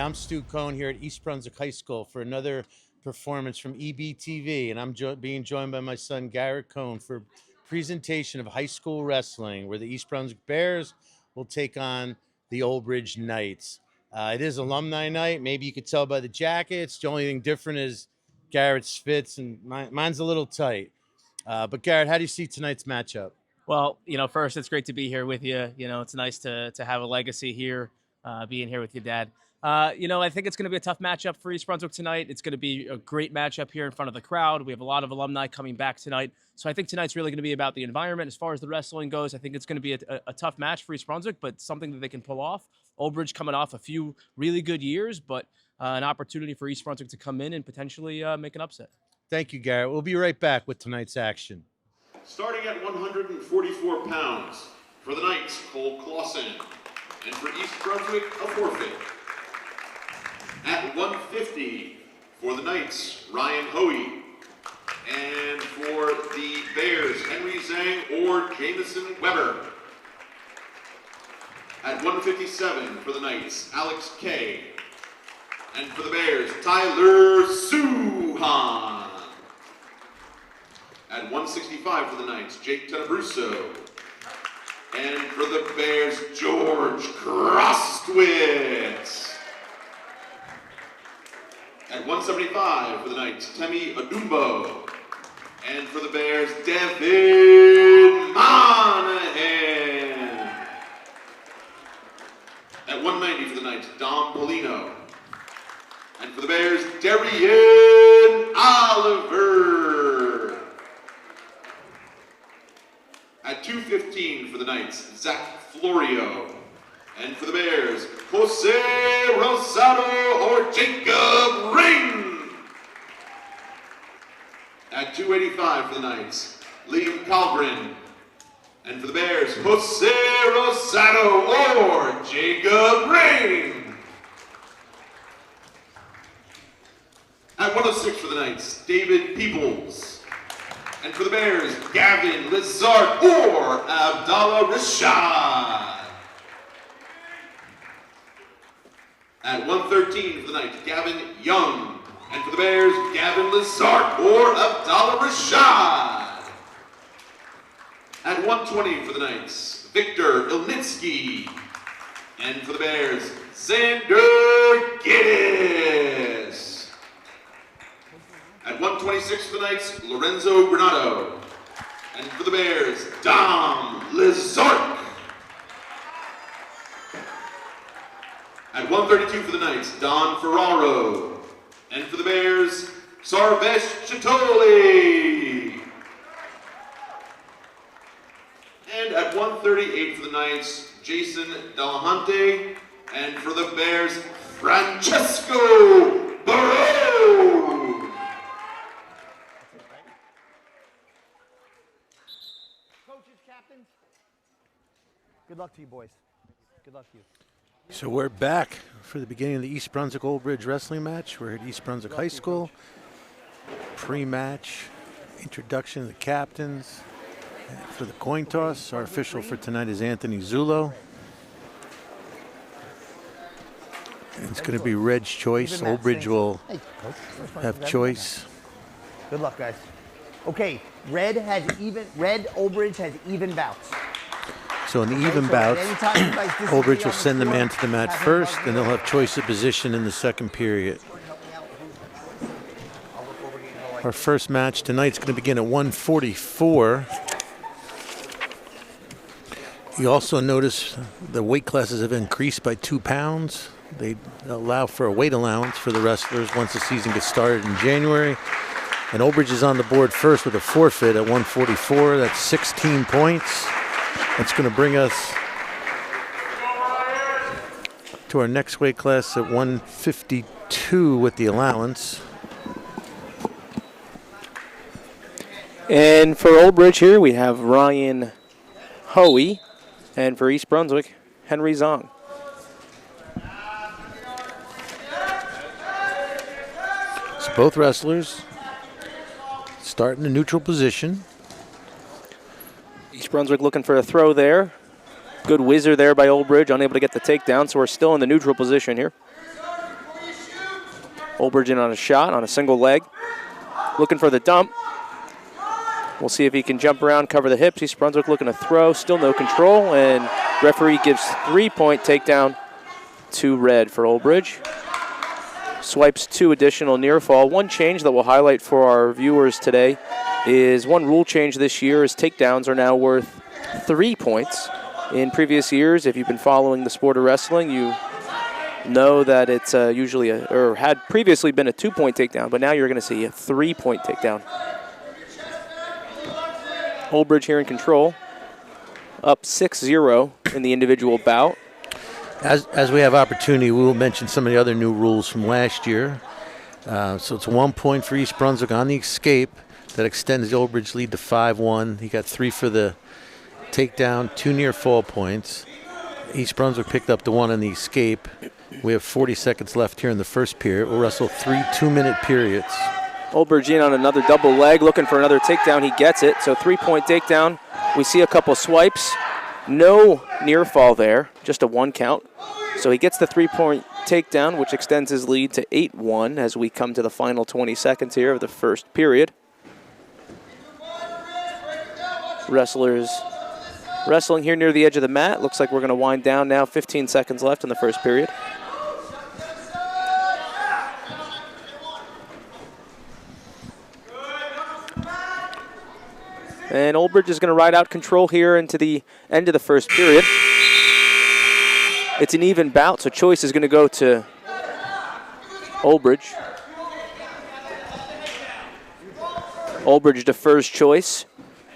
I'm Stu Kohn here at East Brunswick High School for another performance from EBTV, and I'm being joined by my son Garrett Kohn for presentation of high school wrestling, where the East Brunswick Bears will take on the Old Bridge Knights. It is alumni night. Maybe you could tell by the jackets. The only thing different is Garrett's fits, and mine's a little tight. But Garrett, how do you see tonight's matchup? Well, first, it's great to be here with you. It's nice to have a legacy here, being here with your dad. I think it's going to be a tough matchup for East Brunswick tonight. It's going to be a great matchup here in front of the crowd. We have a lot of alumni coming back tonight. So I think tonight's really going to be about the environment. As far as the wrestling goes, I think it's going to be a tough match for East Brunswick, but something that they can pull off. Old Bridge coming off a few really good years, but an opportunity for East Brunswick to come in and potentially make an upset. Thank you, Garrett. We'll be right back with tonight's action. Starting at 144 pounds, for the Knights, Cole Clausen, and for East Brunswick, a forfeit. At 150, for the Knights, Ryan Hoey, and for the Bears, Henry Zhang or Jamison Weber. At 157, for the Knights, Alex Kay, and for the Bears, Tyler Suhan. At 165 for the Knights, Jake Tenebruso. And for the Bears, George Krostwitz. At 175 for the Knights, Temi Adumbo. And for the Bears, Devin Monahan. At 190 for the Knights, Dom Polino. And for the Bears, Darian Oliver. At 215 for the Knights, Zach Florio. And for the Bears, Jose Rosado or Jacob Ring. At 285 for the Knights, Liam Calgren. And for the Bears, Jose Rosado or Jacob Ring. At 106 for the Knights, David Peebles. And for the Bears, Gavin Lizard or Abdallah Rashad. At 113 for the Knights, Gavin Young. And for the Bears, Gavin Lizard or Abdallah Rashad. At 120 for the Knights, Victor Ilnitsky. And for the Bears, Xander Giddis. At 126 for the Knights, Lorenzo Granado. And for the Bears, Dom Lizark. At 132 for the Knights, Don Ferraro. And for the Bears, Sarvesh Chitoli. And at 138 for the Knights, Jason Delahante. And for the Bears, Francesco Barreau. Good luck to you, boys. Good luck to you. So we're back for the beginning of the East Brunswick Old Bridge wrestling match. We're at East Brunswick High School. Pre-match introduction of the captains. And for the coin toss, our official for tonight is Anthony Zullo. And it's going to be Red's choice. Old Bridge will have choice. Good luck, guys. Okay, Red, Old Bridge has even bouts. So in the even bouts, Old Bridge will send the man to the mat first, and they'll have choice of position in the second period. Our first match tonight's going to begin at 144. You also notice the weight classes have increased by 2 pounds. They allow for a weight allowance for the wrestlers once the season gets started in January. And Old Bridge is on the board first with a forfeit at 144. That's 16 points. That's going to bring us to our next weight class at 152 with the allowance. And for Old Bridge here, we have Ryan Hoey. And for East Brunswick, Henry Zong. So both wrestlers start in a neutral position. East Brunswick looking for a throw there. Good whizzer there by Old Bridge, unable to get the takedown, so we're still in the neutral position here. Olbridge in on a shot on a single leg. Looking for the dump. We'll see if he can jump around, cover the hips. East Brunswick looking to throw, still no control, and referee gives 3-point takedown to red for Olbridge. Swipes 2 additional near fall. One change that we'll highlight for our viewers today is one rule change this year is takedowns are now worth 3 points. In previous years, if you've been following the sport of wrestling, you know that it's usually or had previously been a 2-point takedown, but now you're going to see a 3-point takedown. Olbridge here in control, up 6-0 in the individual bout. As we have opportunity, we will mention some of the other new rules from last year. So it's 1 point for East Brunswick on the escape. That extends the Olbridge lead to 5-1. He got 3 for the takedown, 2 near fall points. East Brunswick picked up the 1 on the escape. We have 40 seconds left here in the first period. We'll wrestle 3 2-minute periods. Olbridge in on another double leg, looking for another takedown. He gets it, so 3-point takedown. We see a couple swipes. No near fall there, just a 1 count. So he gets the 3-point takedown, which extends his lead to 8-1 as we come to the final 20 seconds here of the first period. Wrestlers wrestling here near the edge of the mat. Looks like we're going to wind down now. 15 seconds left in the first period. And Olbridge is going to ride out control here into the end of the first period. It's an even bout, so choice is going to go to Olbridge. Olbridge defers choice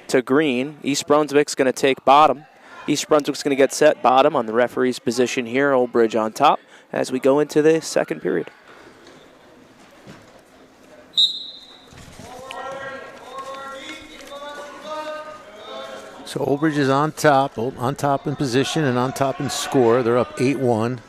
to green. East Brunswick's going to take bottom. East Brunswick's going to get set bottom on the referee's position here. Olbridge on top as we go into the second period. So Olbridge is on top in position and on top in score. They're up 8-1.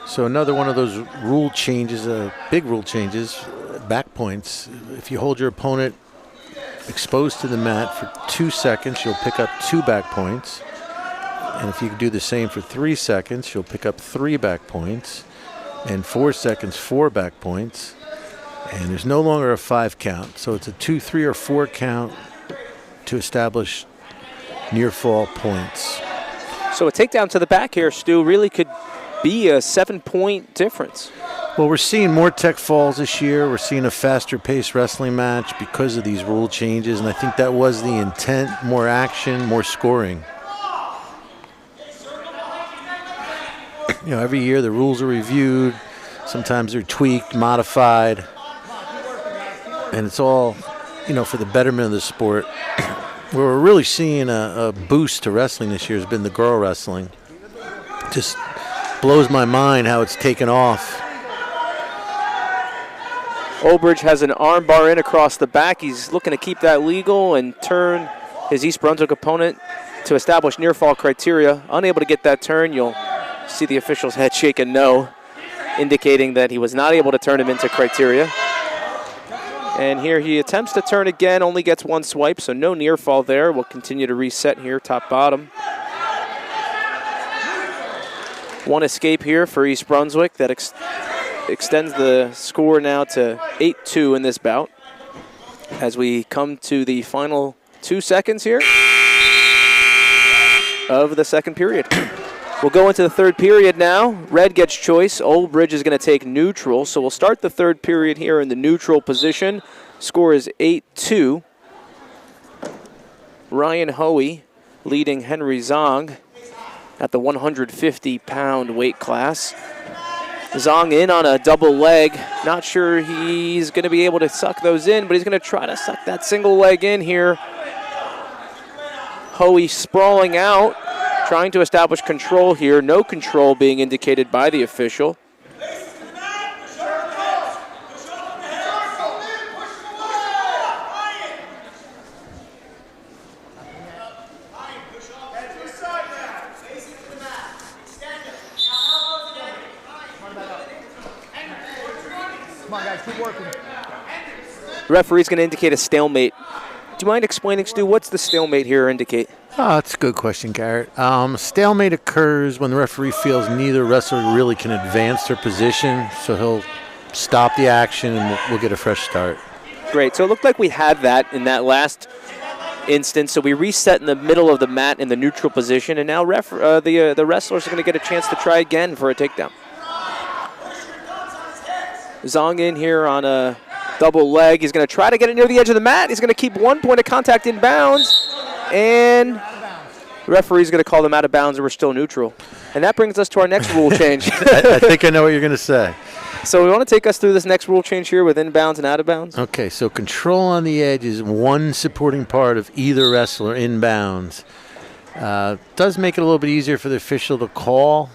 So another one of those rule changes, big rule changes, back points. If you hold your opponent exposed to the mat for 2 seconds, you'll pick up 2 back points. And if you do the same for 3 seconds, you'll pick up 3 back points. And 4 seconds, 4 back points. And there's no longer a 5 count. So it's a 2, 3, or 4 count to establish near fall points. So a takedown to the back here, Stu, really could be a 7-point difference. Well, we're seeing more tech falls this year. We're seeing a faster paced wrestling match because of these rule changes. And I think that was the intent, more action, more scoring. You know, every year the rules are reviewed. Sometimes they're tweaked, modified. And it's all, you know, for the betterment of the sport. Where we're really seeing a boost to wrestling this year has been the girl wrestling. Just blows my mind how it's taken off. Olbridge has an arm bar in across the back. He's looking to keep that legal and turn his East Brunswick opponent to establish near fall criteria. Unable to get that turn, you'll see the official's head shake a no, indicating that he was not able to turn him into criteria. And here he attempts to turn again, only gets 1 swipe, so no near fall there. We'll continue to reset here, top bottom. 1 escape here for East Brunswick that extends the score now to 8-2 in this bout. As we come to the final 2 seconds here of the second period. We'll go into the third period now. Red gets choice. Olbridge is going to take neutral. So we'll start the third period here in the neutral position. Score is 8-2. Ryan Hoey leading Henry Zong at the 150-pound weight class. Zong in on a double leg. Not sure he's going to be able to suck those in, but he's going to try to suck that single leg in here. Hoey sprawling out, trying to establish control here. No control being indicated by the official. Come on, guys, keep working. The referee's going to indicate a stalemate. Do you mind explaining, Stu, what's the stalemate here indicate? Oh, that's a good question, Garrett. Stalemate occurs when the referee feels neither wrestler really can advance their position, so he'll stop the action and we'll get a fresh start. Great. So it looked like we had that in that last instance. So we reset in the middle of the mat in the neutral position, and now the wrestlers are going to get a chance to try again for a takedown. Zong in here on a double leg. He's going to try to get it near the edge of the mat. He's going to keep 1 point of contact in bounds. And the referee's going to call them out of bounds, and we're still neutral. And that brings us to our next rule change. I think I know what you're going to say. So we want to take us through this next rule change here with inbounds and out of bounds. Okay, so control on the edge is one supporting part of either wrestler inbounds. Does make it a little bit easier for the official to call.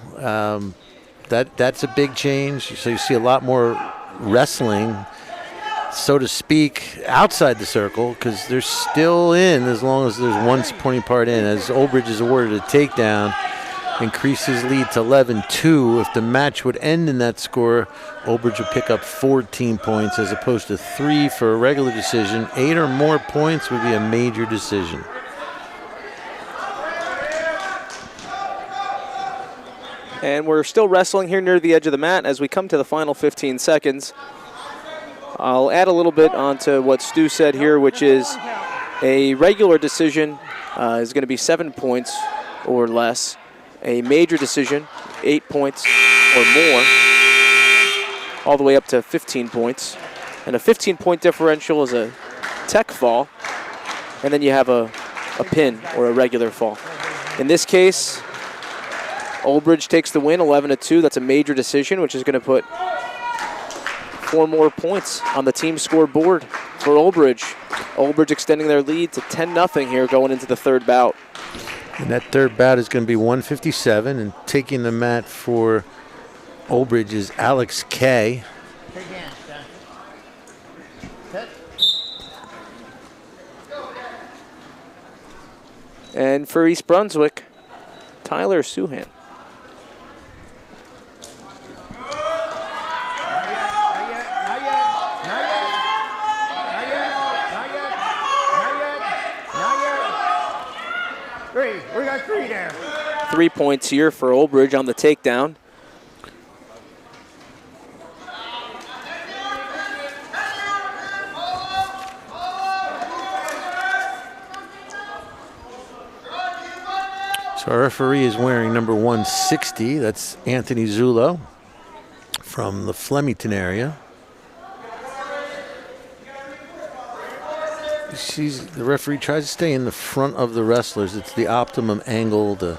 That's a big change. So you see a lot more wrestling, so to speak, outside the circle because they're still in as long as there's one supporting part in. As Olbridge is awarded a takedown, increases lead to 11-2. If the match would end in that score, Olbridge would pick up 14 points as opposed to 3 for a regular decision. 8 or more points would be a major decision. And we're still wrestling here near the edge of the mat as we come to the final 15 seconds. I'll add a little bit onto what Stu said here, which is a regular decision is going to be 7 points or less. A major decision, 8 points or more, all the way up to 15 points. And a 15-point differential is a tech fall, and then you have a pin or a regular fall. In this case, Olbridge takes the win, 11-2. That's a major decision, which is going to put 4 more points on the team scoreboard for Olbridge. Olbridge extending their lead to 10-0 here going into the third bout. And that third bout is going to be 157, and taking the mat for Olbridge is Alex Kay. And for East Brunswick, Tyler Suhan. We got 3 there. 3 points here for Olbridge on the takedown. So our referee is wearing number 160. That's Anthony Zullo from the Flemington area. The referee tries to stay in the front of the wrestlers. It's the optimum angle to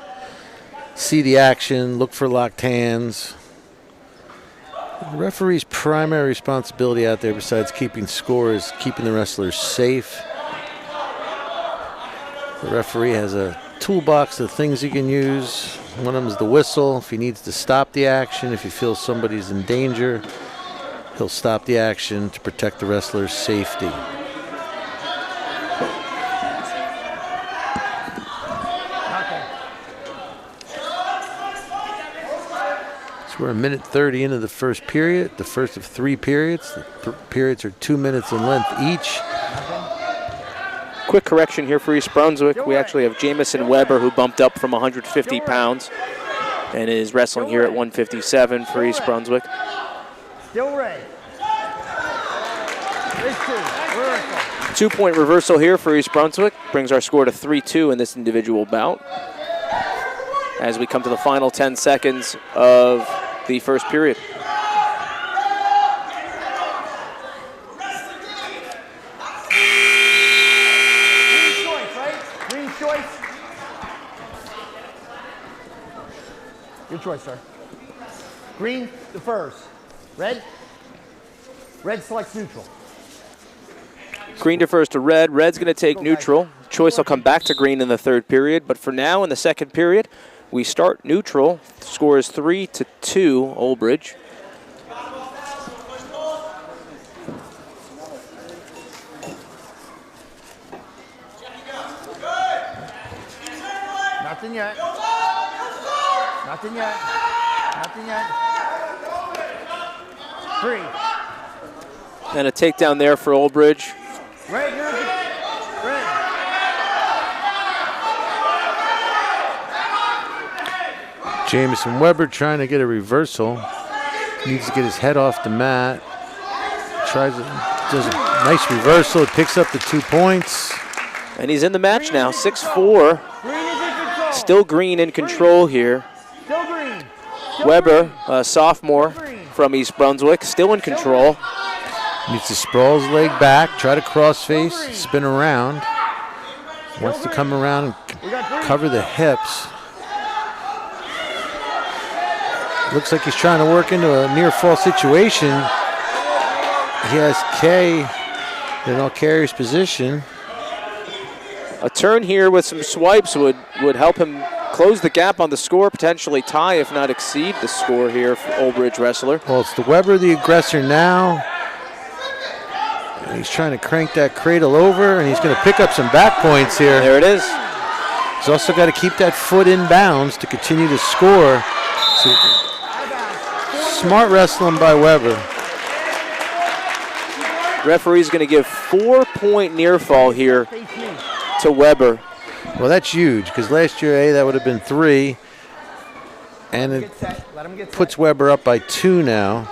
see the action, look for locked hands. The referee's primary responsibility out there, besides keeping score, is keeping the wrestlers safe. The referee has a toolbox of things he can use. One of them is the whistle. If he needs to stop the action, if he feels somebody's in danger, he'll stop the action to protect the wrestler's safety. We're a minute 30 into the first period, the first of 3 periods. The periods are 2 minutes in length each. Quick correction here for East Brunswick. We actually have Jamison Weber, who bumped up from 150 pounds and is wrestling here at 157 for East Brunswick. Still red. 2-point reversal here for East Brunswick. Brings our score to 3-2 in this individual bout. As we come to the final 10 seconds of the first period. Green choice, right? Green choice. Good choice, sir. Green defers. Red? Red selects neutral. Green defers to red. Red's going to take neutral. Choice will come back to green in the third period. But for now, in the second period, we start neutral. The score is 3-2, Olbridge. Nothing yet. Nothing yet. Nothing yet. 3, And a takedown there for Olbridge. Red, you're Red. Jamison Weber trying to get a reversal. Needs to get his head off the mat. Does a nice reversal. It picks up the 2 points. And he's in the match now, 6-4. Still Green in control here. Still Green. Weber, a sophomore from East Brunswick, still in control. Needs to sprawl his leg back, try to cross face, spin around. Wants to come around and cover the hips. Looks like he's trying to work into a near fall situation. He has K in all carrier's position. A turn here with some swipes would help him close the gap on the score, potentially tie, if not exceed the score here for Olbridge wrestler. Well, it's the Weber, the aggressor now. And he's trying to crank that cradle over, and he's going to pick up some back points here. There it is. He's also got to keep that foot in bounds to continue to score. So, smart wrestling by Weber. Referee's going to give 4-point near fall here to Weber. Well, that's huge because last year, that would have been 3. And it puts Weber up by 2 now.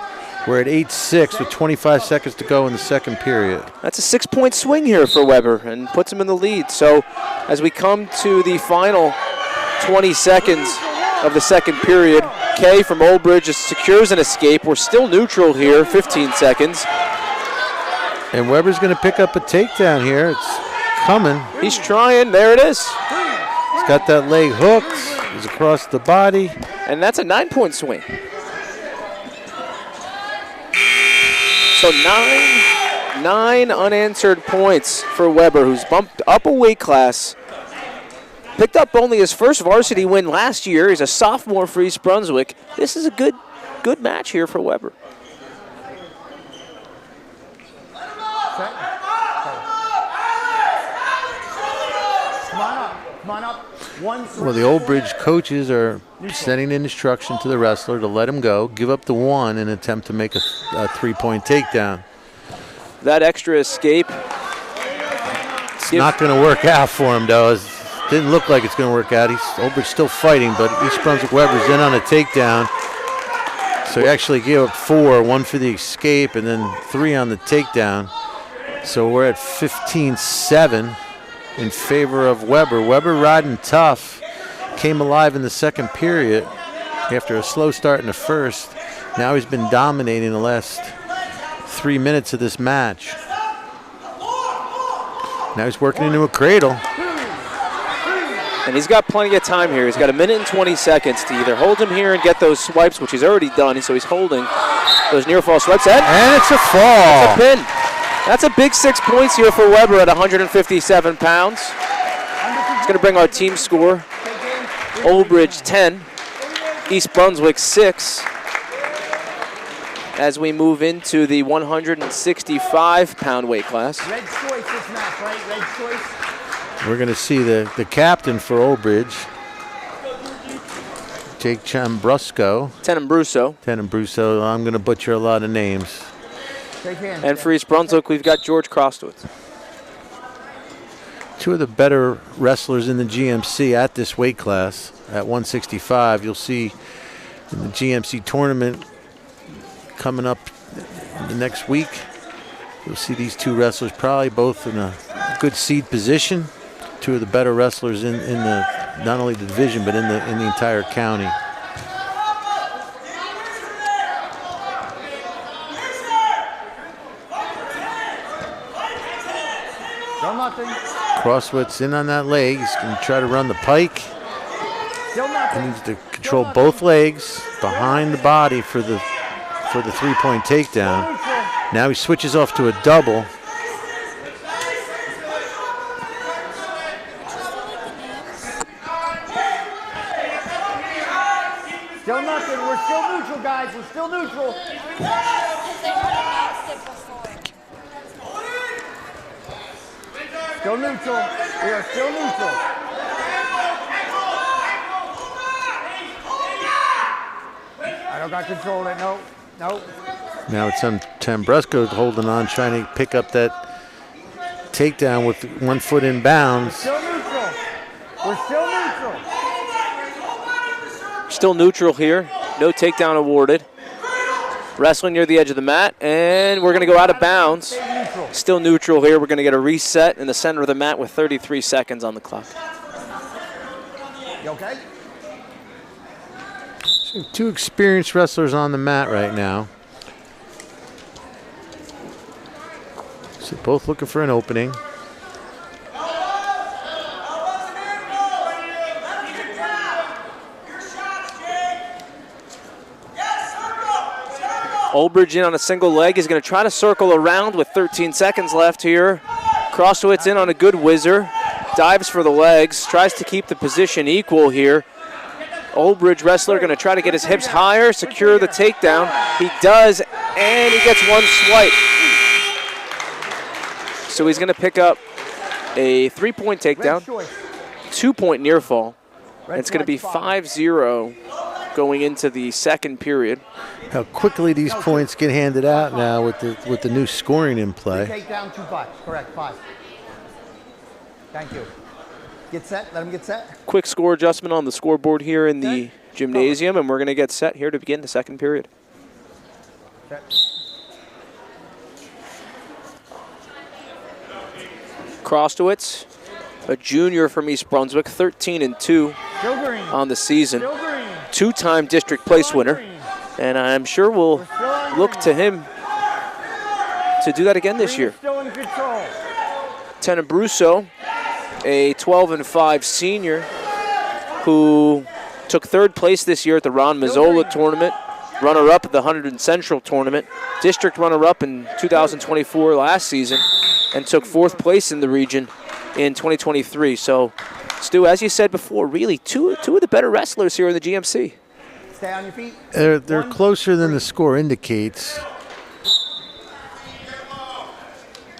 We're at 8-6 with 25 seconds to go in the second period. That's a 6-point swing here for Weber and puts him in the lead. So as we come to the final 20 seconds of the second period, Kay from Olbridge secures an escape. We're still neutral here, 15 seconds. And Weber's going to pick up a takedown here. It's coming. He's trying. There it is. He's got that leg hooked. He's across the body. And that's a 9-point swing. So nine unanswered points for Weber, who's bumped up a weight class. Picked up only his first varsity win last year. He's a sophomore for East Brunswick. This is a good match here for Weber. Come on up. Well, the Olbridge coaches are sending an instruction to the wrestler to let him go, give up the 1, and attempt to make a 3-point takedown. That extra escape. It's not going to work out for him, though. It didn't look like it's going to work out. Olbridge still fighting, but East Brunswick Weber's in on a takedown. So he actually gave up 4, 1 for the escape, and then 3 on the takedown. So we're at 15-7. In favor of Weber. Weber riding tough, came alive in the second period after a slow start in the first. Now he's been dominating the last 3 minutes of this match. Now he's working into a cradle. And he's got plenty of time here. He's got 1 minute and 20 seconds to either hold him here and get those swipes, which he's already done, so he's holding those near fall swipes. And it's a fall. It's a pin. That's a big 6 points here for Weber at 157 pounds. It's going to bring our team score. Olbridge 10, East Brunswick 6. As we move into the 165-pound weight class. Red choice this match, right? Red choice. We're going to see the captain for Olbridge, Jake Chambrusco. Tenembruso. I'm going to butcher a lot of names. And for East Brunswick, we've got George Crostwitz. 2 of the better wrestlers in the GMC at this weight class at 165. You'll see in the GMC tournament coming up the next week. You'll see these 2 wrestlers probably both in a good seed position. 2 of the better wrestlers in the not only the division but in the entire county. Crosswitz in on that leg. He's going to try to run the pike. He needs to control both legs behind the body for the 3-point takedown. Now he switches off to a double. Still nothing. We're still neutral, guys. We're still neutral. Still neutral. We are still neutral. I don't got control of it. No. Now it's on Tambrusco holding on, trying to pick up that takedown with 1 foot in bounds. Still neutral. We're still neutral. Still neutral here. No takedown awarded. Wrestling near the edge of the mat, and we're going to go out of bounds. Still neutral here. We're going to get a reset in the center of the mat with 33 seconds on the clock. You okay? Two experienced wrestlers on the mat right now. So both looking for an opening. Olbridge in on a single leg. He's going to try to circle around with 13 seconds left here. Krostowitz in on a good whizzer. Dives for the legs. Tries to keep the position equal here. Olbridge wrestler going to try to get his hips higher, secure the takedown. He does, and he gets one swipe. So he's going to pick up a 3-point takedown, 2-point near fall. And it's going to be 5-0 going into the second period. How quickly these points get handed out now with the new scoring in play. Take down 2 5. Correct, 5. Thank you. Get set. Let him get set. Quick score adjustment on the scoreboard here in the gymnasium, and we're going to get set here to begin the second period. Set. Krostowitz, a junior from East Brunswick, 13-2 on the season. Two-time district place winner. And I'm sure we'll look to him to do that again this year. Tenebruso, a 12-5 senior who took 3rd place this year at the Ron Mazzola tournament, runner-up at the Hunterdon Central tournament, district runner-up in 2024 last season, and took 4th place in the region in 2023. So, Stu, as you said before, really two of the better wrestlers here in the GMC. Stay on your feet. They're closer than the score indicates.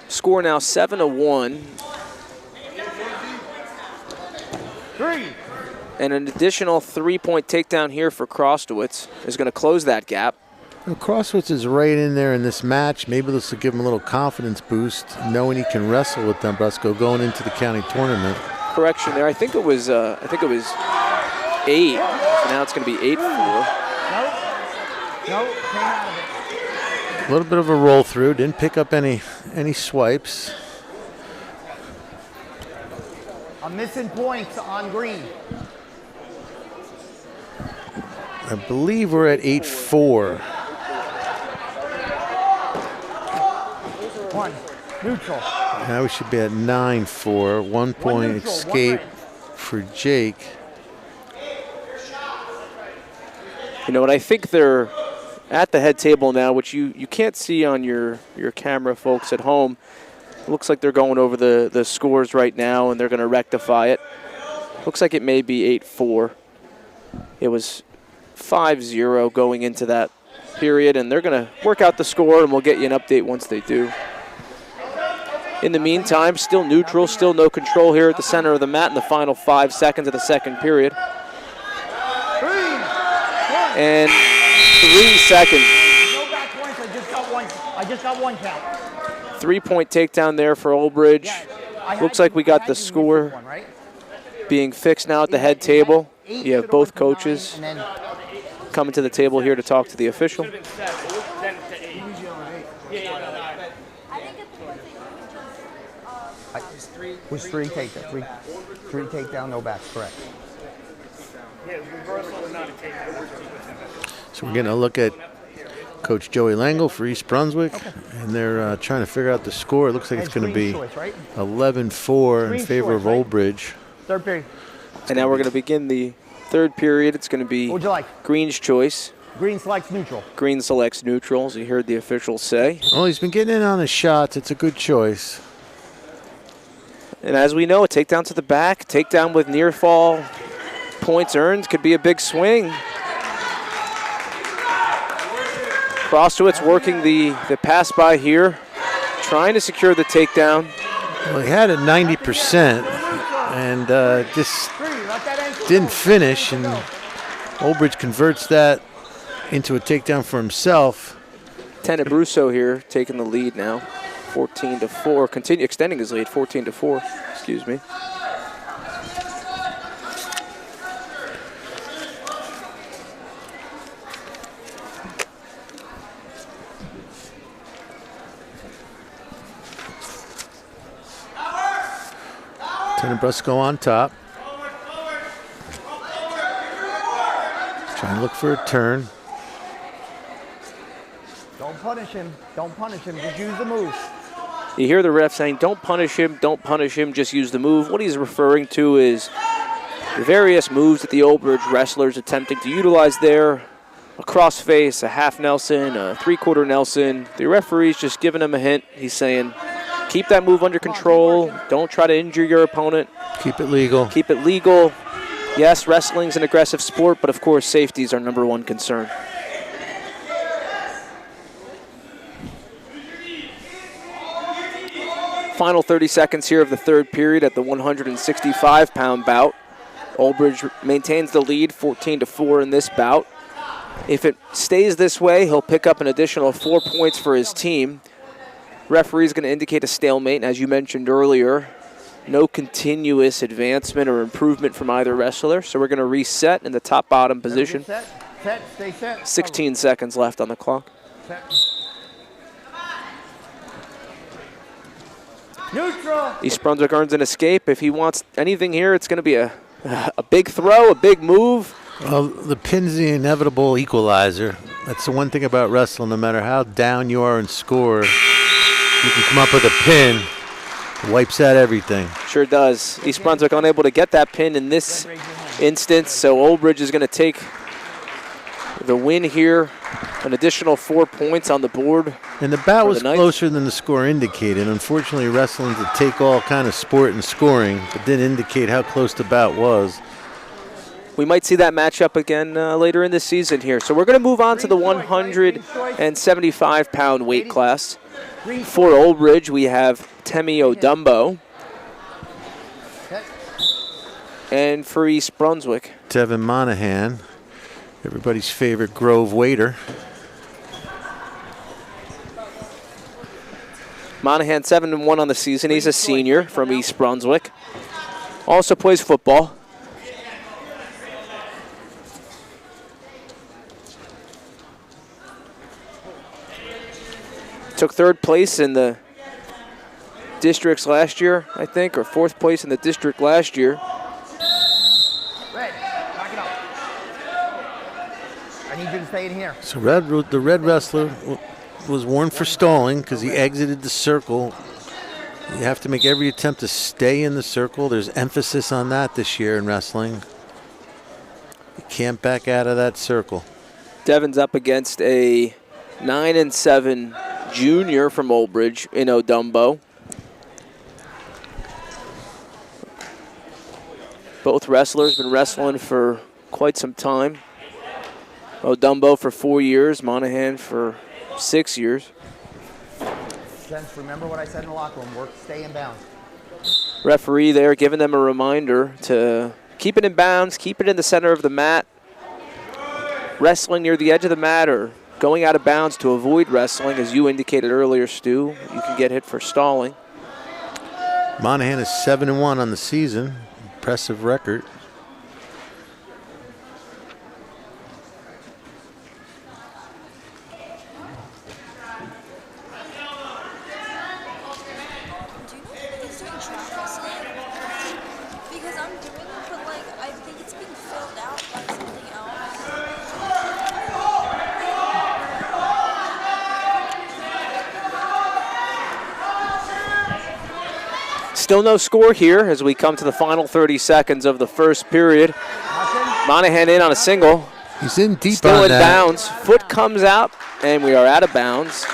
Score now 7-1. 3. And an additional 3-point takedown here for Krostowitz is going to close that gap. Well, Krostowitz is right in there in this match. Maybe this will give him a little confidence boost, knowing he can wrestle with Tambrusco going into the county tournament. Correction there. I think it was 8. So now it's going to be 8-4. No, came out of it. A little bit of a roll through. Didn't pick up any swipes. I'm missing points on green. I believe we're at 8-4. 1. Neutral. Now we should be at 9-4. 1 point escape for Jake. You know what, I think they're at the head table now, which you can't see on your camera, folks at home. Looks like they're going over the scores right now, and they're going to rectify it. Looks like it may be 8-4. It was 5-0 going into that period, and they're going to work out the score, and we'll get you an update once they do. In the meantime, still neutral, still no control here at the center of the mat in the final 5 seconds of the second period. And 3 seconds. No back points. I just got one count. 3-point takedown there for Olbridge. Looks like we got the score being fixed now at the head table. You have both coaches coming to the table here to talk to the official. Was 3 takedown. 3 takedown, no backs, correct. So we're getting a look at Coach Joey Langle for East Brunswick, and they're trying to figure out the score. It looks like it's going to be 11-4 in favor of Olbridge. Third period. And now we're going to begin the third period. It's going to be What would you like? Green's choice. Green selects neutral. Green selects neutral, as you heard the officials say. Well, he's been getting in on the shots. It's a good choice. And as we know, a takedown to the back, takedown with near fall points earned could be a big swing. Krostowitz working the pass by here, trying to secure the takedown. Well, he had it 90% and just didn't finish, and Olbridge converts that into a takedown for himself. Tenebruso here taking the lead now, 14-4. Continue extending his lead, 14-4. Excuse me. Tenebruso on top. Trying to look for a turn. Don't punish him. Don't punish him. Just use the move. You hear the ref saying, don't punish him, just use the move. What he's referring to is the various moves that the Old Bridge wrestlers attempting to utilize there. A crossface, a half Nelson, a three-quarter Nelson. The referee's just giving him a hint. He's saying, keep that move under control. Don't try to injure your opponent. Keep it legal. Keep it legal. Yes, wrestling's an aggressive sport, but of course, safety is our #1 concern. Final 30 seconds here of the third period at the 165-pound bout. Old Bridge maintains the lead, 14-4 in this bout. If it stays this way, he'll pick up an additional 4 points for his team. Referee's going to indicate a stalemate, and as you mentioned earlier, no continuous advancement or improvement from either wrestler. So we're going to reset in the top-bottom position. Set, stay set. 16 seconds left on the clock. Set. Neutral. East Brunswick earns an escape. If he wants anything here, it's going to be a big throw, a big move. Well, the pin's the inevitable equalizer. That's the one thing about wrestling. No matter how down you are in score, you can come up with a pin. It wipes out everything. Sure does. East Brunswick unable to get that pin in this instance, so Old Bridge is going to take the win here. An additional 4 points on the board. And the bout was closer than the score indicated. Unfortunately, wrestling's a take-all kind of sport in scoring, but didn't indicate how close the bout was. We might see that matchup again later in the season here. So we're going to move on to the 175-pound weight class. For Old Bridge, we have Temi Odumbo. And for East Brunswick, Devin Monahan, everybody's favorite Grove waiter. Monahan 7-1 on the season. He's a senior from East Brunswick. Also plays football. Took third place in the districts last year, I think, or fourth place in the district last year. Red, knock it up. I need you to stay in here. So the red wrestler was warned for stalling because he exited the circle. You have to make every attempt to stay in the circle. There's emphasis on that this year in wrestling. You can't back out of that circle. Devin's up against a 9-7 junior from Old Bridge in Odumbo. Both wrestlers been wrestling for quite some time. Odumbo for 4 years, Monahan for 6 years. Gents, remember what I said in the locker room. Work, stay in bounds. Referee there giving them a reminder to keep it in bounds, keep it in the center of the mat. Wrestling near the edge of the mat or going out of bounds to avoid wrestling, as you indicated earlier, Stu. You can get hit for stalling. Monahan is 7-1 on the season. Impressive record. Because I'm doing it, but like I think it's being filled out by something else. Still no score here as we come to the final 30 seconds of the first period. Monahan in on a single. He's in deep Still on in that. bounds. Foot comes out, and we are out of bounds.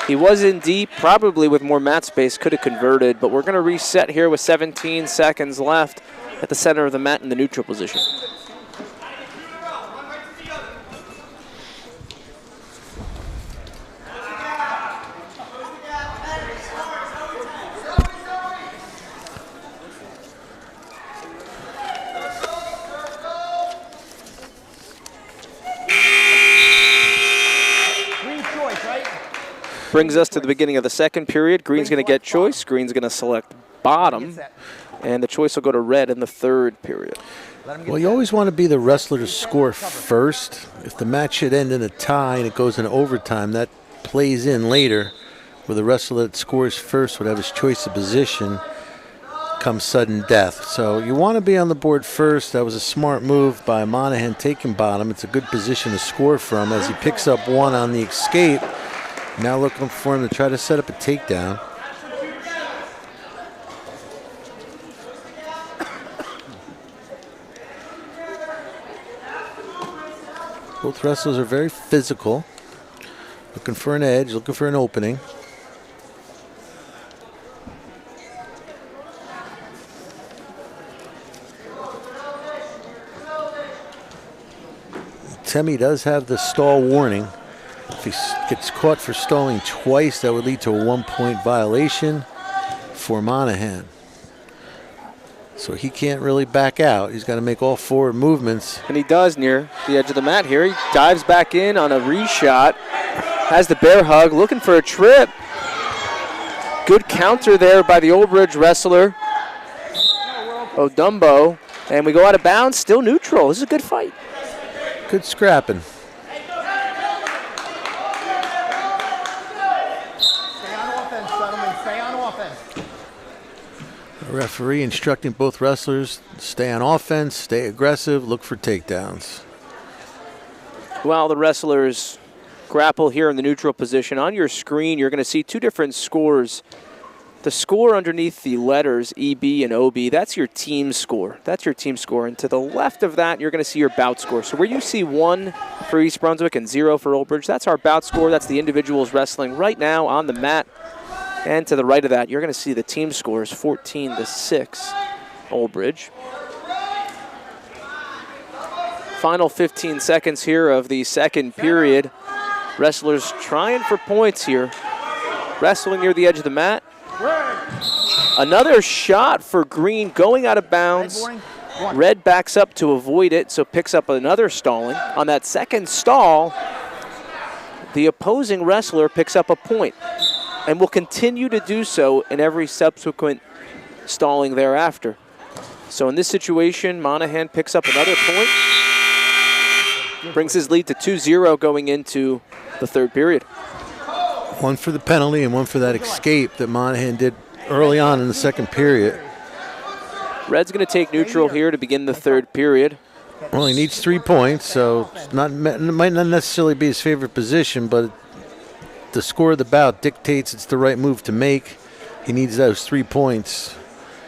He was in deep, probably with more mat space, could have converted, but we're going to reset here with 17 seconds left at the center of the mat in the neutral position. Green choice, right? brings us to the beginning of the second period. Green's going to get choice. Green's going to select bottom. And the choice will go to red in the third period. Well, you always want to be the wrestler to score first. If the match should end in a tie and it goes in overtime, that plays in later, where the wrestler that scores first would have his choice of position come sudden death. So you want to be on the board first. That was a smart move by Monahan taking bottom. It's a good position to score from as he picks up one on the escape. Now looking for him to try to set up a takedown. Both wrestlers are very physical, looking for an edge, looking for an opening. Temi does have the stall warning. If he gets caught for stalling twice, that would lead to a 1-point violation for Monahan. So he can't really back out. He's got to make all forward movements. And he does near the edge of the mat here. He dives back in on a reshot. Has the bear hug, looking for a trip. Good counter there by the Old Bridge wrestler, Odumbo. And we go out of bounds, still neutral. This is a good fight. Good scrapping. Stay on offense, gentlemen. Stay on offense. The referee instructing both wrestlers, stay on offense, stay aggressive, look for takedowns. While the wrestlers grapple here in the neutral position, on your screen you're going to see two different scores. The score underneath the letters EB and OB, that's your team score. That's your team score. And to the left of that, you're going to see your bout score. So where you see 1 for East Brunswick and 0 for Old Bridge, that's our bout score. That's the individuals wrestling right now on the mat. And to the right of that, you're going to see the team scores, 14-6, Old Bridge. Final 15 seconds here of the second period. Wrestlers trying for points here. Wrestling near the edge of the mat. Another shot for Green going out of bounds. Red backs up to avoid it, so picks up another stalling. On that second stall, the opposing wrestler picks up a point and will continue to do so in every subsequent stalling thereafter. So in this situation, Monahan picks up another point, brings his lead to 2-0 going into the third period. One for the penalty and one for that escape that Monahan did early on in the second period. Red's going to take neutral here to begin the third period. Well, he needs 3 points, so it might not necessarily be his favorite position, but the score of the bout dictates it's the right move to make. He needs those 3 points.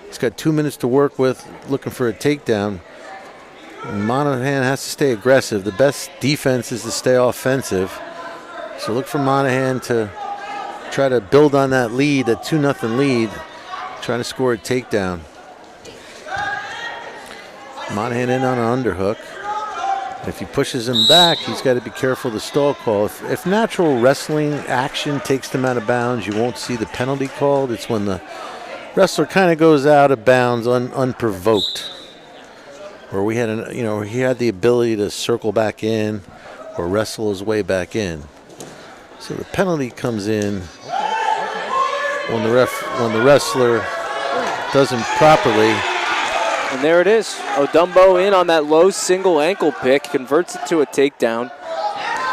He's got 2 minutes to work with, looking for a takedown. And Monahan has to stay aggressive. The best defense is to stay offensive. So look for Monahan to try to build on that lead, that 2-0 lead, trying to score a takedown. Monahan in on an underhook. If he pushes him back, he's got to be careful of the stall call. If natural wrestling action takes them out of bounds, you won't see the penalty called. It's when the wrestler kind of goes out of bounds unprovoked, where we had he had the ability to circle back in or wrestle his way back in. So the penalty comes in when the wrestler doesn't properly. And there it is. Odumbo in on that low single ankle pick, converts it to a takedown.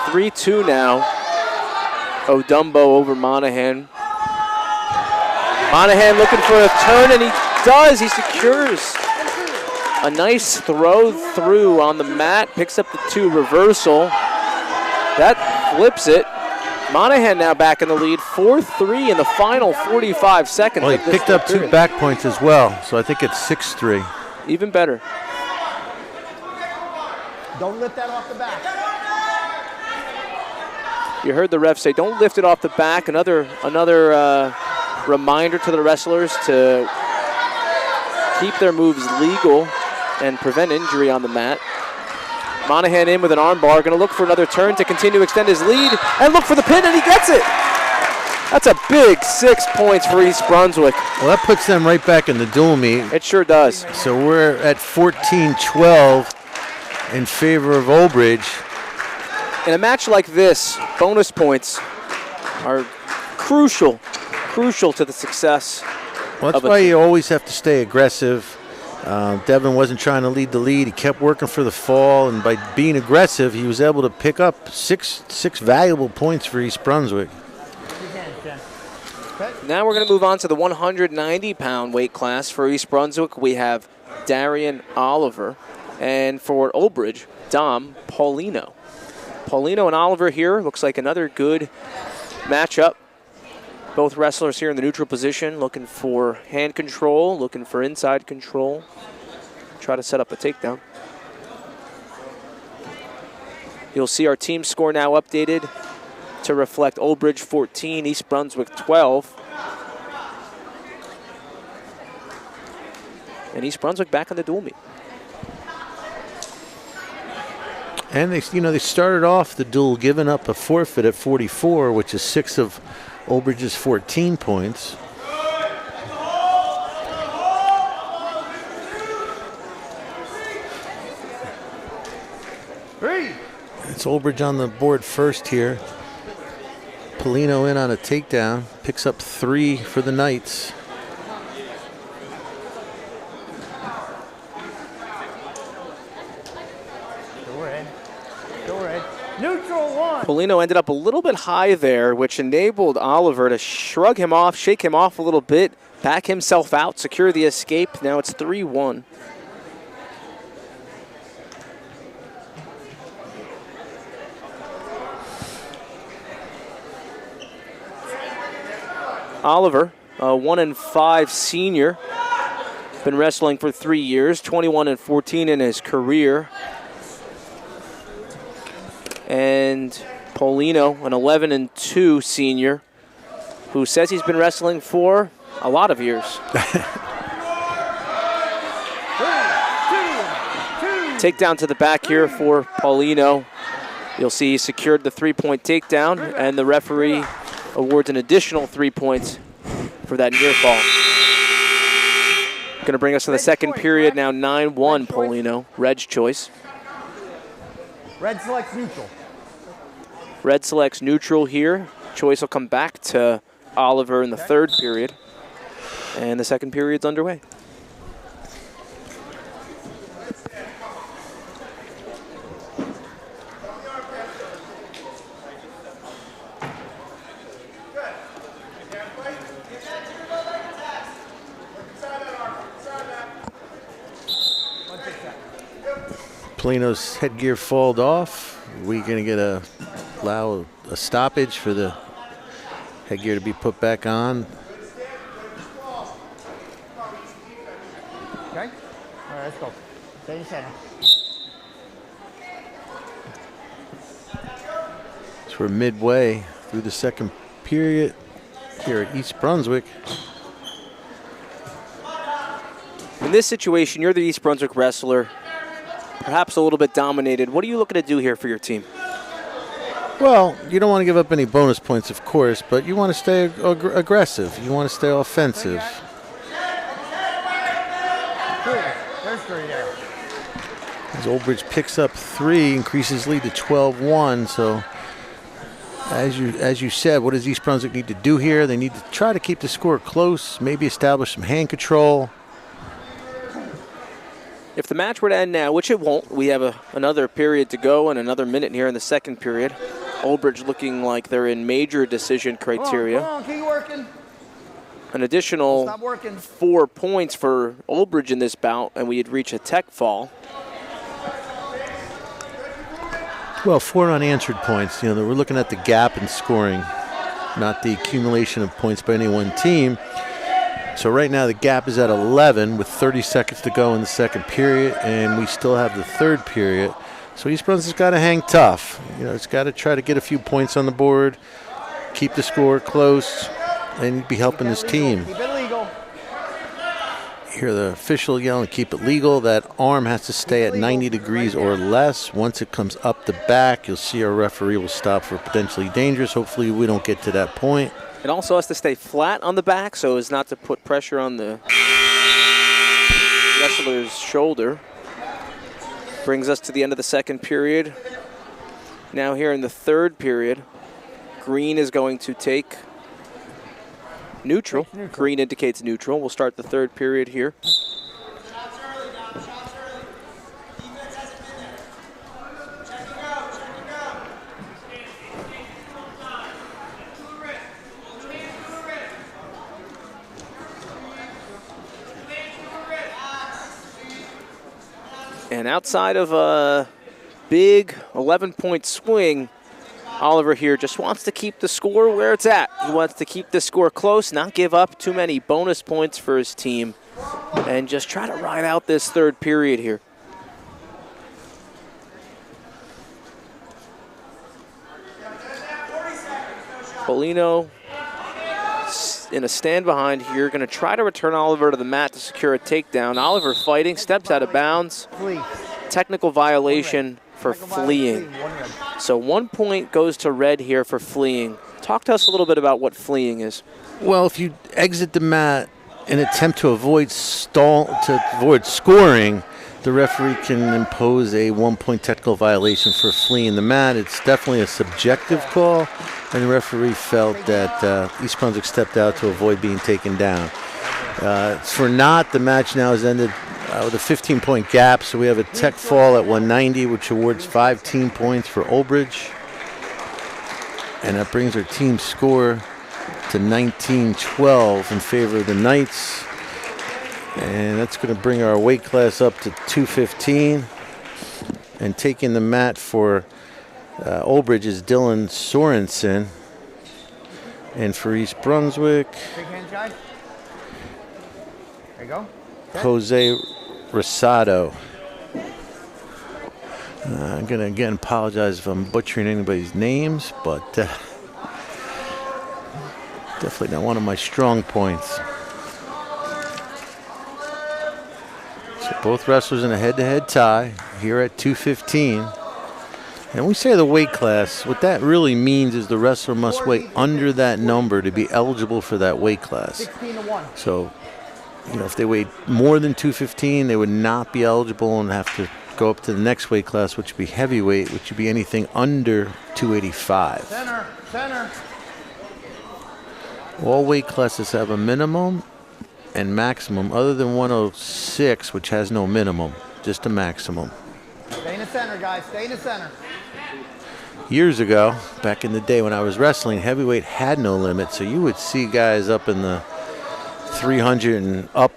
3-2 now. Odumbo over Monahan. Monahan looking for a turn, and he does. He secures a nice throw through on the mat, picks up the 2 reversal. That flips it. Monahan now back in the lead, 4-3 in the final 45 seconds. Well, he picked up 2 back points as well, so I think it's 6-3. Even better. Don't lift that off the back. You heard the ref say, don't lift it off the back. Another reminder to the wrestlers to keep their moves legal and prevent injury on the mat. Monahan in with an armbar, going to look for another turn to continue to extend his lead, and look for the pin, and he gets it. That's a big 6 points for East Brunswick. Well, that puts them right back in the dual meet. It sure does. So we're at 14-12 in favor of Old Bridge. In a match like this, bonus points are crucial to the success. Well, that's why you always have to stay aggressive. Devin wasn't trying to lead the lead. He kept working for the fall, and by being aggressive, he was able to pick up six valuable points for East Brunswick. Now we're going to move on to the 190-pound weight class. For East Brunswick, we have Darian Oliver, and for Old Bridge, Dom Paulino. Paulino and Oliver here. Looks like another good matchup. Both wrestlers here in the neutral position, looking for hand control, looking for inside control. Try to set up a takedown. You'll see our team score now updated to reflect Old Bridge 14, East Brunswick 12. And East Brunswick back on the dual meet. And they started off the duel giving up a forfeit at 44, which is 6 of Old Bridge's 14 points. It's Old Bridge on the board first here. Polino in on a takedown, picks up 3 for the Knights. Polino ended up a little bit high there, which enabled Oliver to shrug him off, shake him off a little bit, back himself out, secure the escape. Now it's 3-1. Oliver, a 1-5 senior, been wrestling for 3 years, 21-14 in his career. And Polino, an 11-2 senior, who says he's been wrestling for a lot of years. Takedown to the back here for Polino. You'll see he secured the 3-point takedown, and the referee awards an additional 3 points for that near fall. Going to bring us to the second period now, 9-1 Polino. Red's choice. Red selects neutral. Red selects neutral here. Choice will come back to Oliver in the third period. And the second period's underway. Polino's headgear falled off. We're going to allow a stoppage for the headgear to be put back on. Okay. All right, let's go. Stay in center. So we're midway through the second period here at East Brunswick. In this situation, you're the East Brunswick wrestler, perhaps a little bit dominated. What are you looking to do here for your team? Well, you don't want to give up any bonus points, of course, but you want to stay aggressive. You want to stay offensive. There's 3 there. As Old Bridge picks up 3, increases lead to 12-1. So, as you said, what does East Brunswick need to do here? They need to try to keep the score close, maybe establish some hand control. If the match were to end now, which it won't, we have another period to go and another minute here in the second period. Old Bridge looking like they're in major decision criteria. Come on, keep working. An additional 4 points for Old Bridge in this bout, and we'd reach a tech fall. Well, 4 unanswered points. We're looking at the gap in scoring, not the accumulation of points by any one team. So right now the gap is at 11 with 30 seconds to go in the second period, and we still have the third period. So East Brunswick's got to hang tough. It's got to try to get a few points on the board, keep the score close, and be helping his team. Keep it legal. You hear the official yelling, keep it legal. That arm has to stay at 90 degrees or less. Once it comes up the back, you'll see our referee will stop for potentially dangerous. Hopefully we don't get to that point. It also has to stay flat on the back so as not to put pressure on the wrestler's shoulder. Brings us to the end of the second period. Now here in the third period, green is going to take Neutral. Green indicates neutral. We'll start the third period here. And outside of a big 11-point swing, Oliver here just wants to keep the score where it's at. He wants to keep the score close, not give up too many bonus points for his team, and just try to ride out this third period here. Polino in a stand behind here, going to try to return Oliver to the mat to secure a takedown. Oliver fighting, steps out of bounds. Technical violation for fleeing. So 1 point goes to red here for fleeing. Talk to us a little bit about what fleeing is. Well, if you exit the mat and attempt to avoid scoring, the referee can impose a 1 point technical violation for fleeing the mat. It's definitely a subjective call, and the referee felt that East Brunswick stepped out to avoid being taken down. For not, the match now has ended with a 15-point gap, so we have a tech fall at 190, which awards 5 team points for Old Bridge. And that brings our team score to 19-12 in favor of the Knights. And that's going to bring our weight class up to 215. And taking the mat for Old Bridge is Dylan Sorensen. And for East Brunswick, Big hands, guys. There you go. Jose Rosado. I'm going to again apologize if I'm butchering anybody's names, but definitely not one of my strong points. So both wrestlers in a head-to-head tie here at 215. And we say the weight class, what that really means is the wrestler must weigh under that number to be eligible for that weight class. 16-1. So, you know, if they weighed more than 215, they would not be eligible and have to go up to the next weight class, which would be heavyweight, which would be anything under 285. Center. All weight classes have a minimum and maximum, other than 106, which has no minimum, just a maximum. Stay in the center, guys. Stay in the center. Years ago, back in the day when I was wrestling, heavyweight had no limit, so you would see guys up in the 300 and up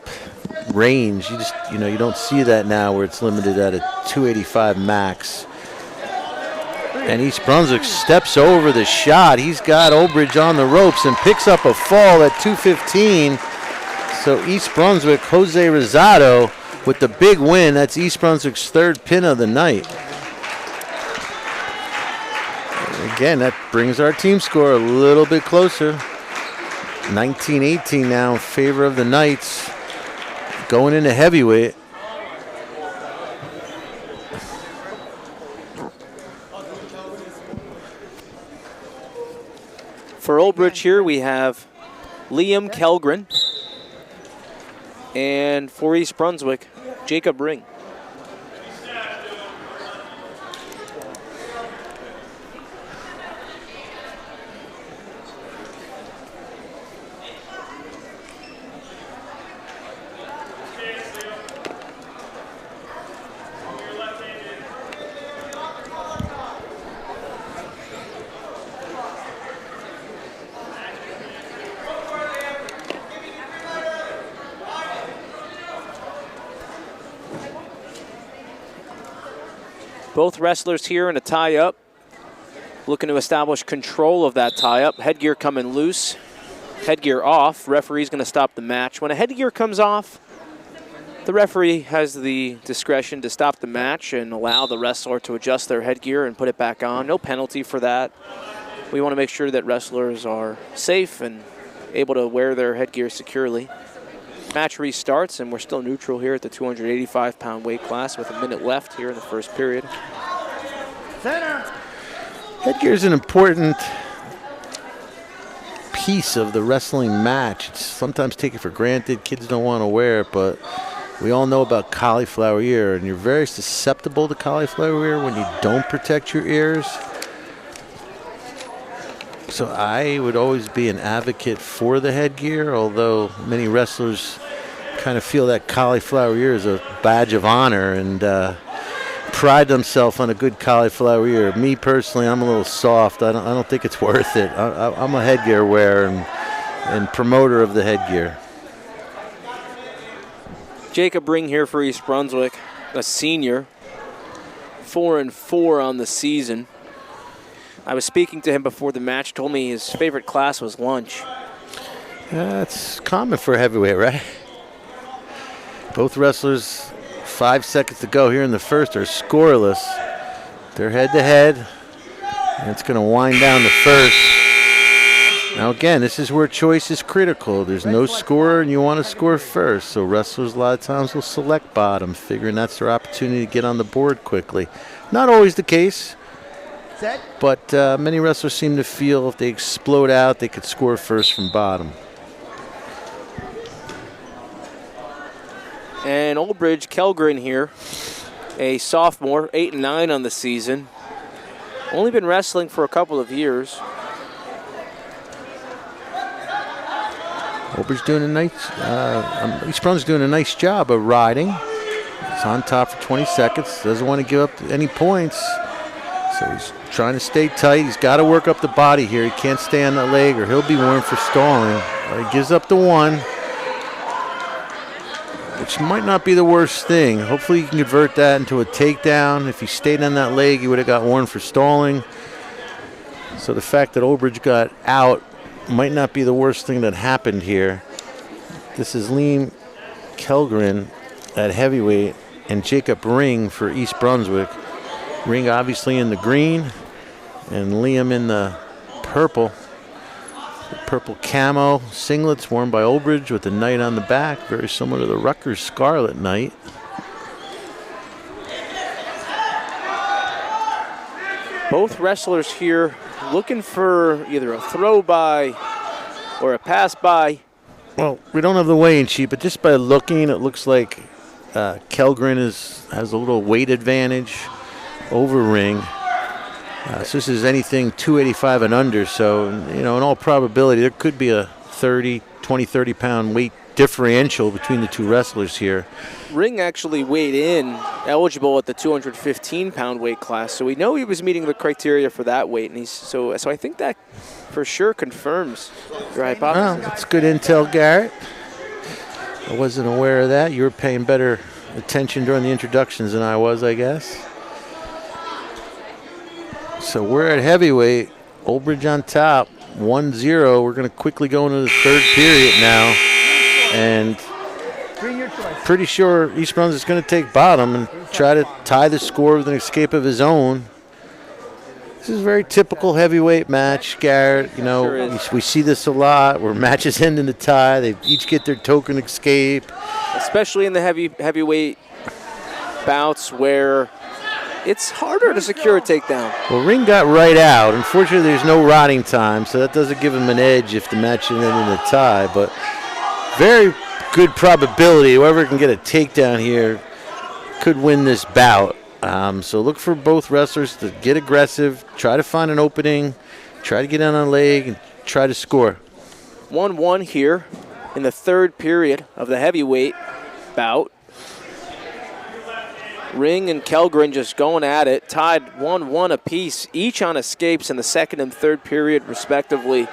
range. You don't see that now, where it's limited at a 285 max. And East Brunswick steps over the shot. He's got Old Bridge on the ropes and picks up a fall at 215. So East Brunswick, Jose Rosado with the big win. That's East Brunswick's third pin of the night. And again, that brings our team score a little bit closer. 19-18 now in favor of the Knights. Going into heavyweight. For Old Bridge here, we have Liam Kellgren. And for East Brunswick, Jacob Ring. Both wrestlers here in a tie-up, looking to establish control of that tie-up. Headgear coming loose, headgear off. Referee's going to stop the match. When a headgear comes off, the referee has the discretion to stop the match and allow the wrestler to adjust their headgear and put it back on. No penalty for that. We want to make sure that wrestlers are safe and able to wear their headgear securely. Match restarts, and we're still neutral here at the 285-pound weight class with a minute left here in the first period. Center. Headgear is an important piece of the wrestling match. It's sometimes taken for granted. Kids don't want to wear it, but we all know about cauliflower ear, and you're very susceptible to cauliflower ear when you don't protect your ears. So I would always be an advocate for the headgear, although many wrestlers kind of feel that cauliflower ear is a badge of honor and pride themselves on a good cauliflower ear. Me personally, I'm a little soft. I don't think it's worth it. I'm a headgear wearer and promoter of the headgear. Jacob Ring here for East Brunswick, a senior, 4-4 on the season. I was speaking to him before the match, told me his favorite class was lunch. That's common for a heavyweight, right? Both wrestlers, 5 seconds to go here in the first, are scoreless. They're head-to-head, and it's going to wind down the first. Now, again, this is where choice is critical. There's no scorer, and you want to score first. So wrestlers a lot of times will select bottom, figuring that's their opportunity to get on the board quickly. Not always the case. Set. But many wrestlers seem to feel if they explode out, they could score first from bottom. And Oldbridge Kellgren here, a sophomore, 8-9 on the season. Only been wrestling for a couple of years. Oldbridge doing a nice, East Brunswick doing a nice job of riding. He's on top for 20 seconds. Doesn't want to give up any points. So he's trying to stay tight. He's got to work up the body here. He can't stay on that leg or he'll be warned for stalling. He gives up the one, which might not be the worst thing. Hopefully he can convert that into a takedown. If he stayed on that leg, he would have got warned for stalling. So the fact that Oldbridge got out might not be the worst thing that happened here. This is Liam Kellgren at heavyweight and Jacob Ring for East Brunswick. Ring obviously in the green and Liam in the purple. The purple camo singlets worn by Oldbridge with the knight on the back, very similar to the Rutgers Scarlet Knight. Both wrestlers here looking for either a throw by or a pass by. Well, we don't have the weighing sheet, but just by looking, it looks like Kellgren has a little weight advantage over Ring. So this is anything 285 and under, so in all probability there could be a 20, 30 pound weight differential between the two wrestlers here. Ring actually weighed in eligible at the 215-pound weight class, so we know he was meeting the criteria for that weight, and so I think that for sure confirms your hypothesis. Well, that's good intel, Garrett. I wasn't aware of that. You were paying better attention during the introductions than I was, I guess. So we're at heavyweight. Oldbridge on top, 1-0. We're going to quickly go into the third period now. And pretty sure East Brunswick is going to take bottom and try to tie the score with an escape of his own. This is a very typical heavyweight match, Garrett. We see this a lot where matches end in a tie. They each get their token escape. Especially in the heavyweight bouts where it's harder to secure a takedown. Well, Ring got right out. Unfortunately, there's no rotting time, so that doesn't give him an edge if the match ended in a tie. But very good probability whoever can get a takedown here could win this bout. So look for both wrestlers to get aggressive, try to find an opening, try to get on a leg, and try to score. 1-1 here in the third period of the heavyweight bout. Ring and Kellgren just going at it, tied 1-1 apiece, each on escapes in the second and third period, respectively.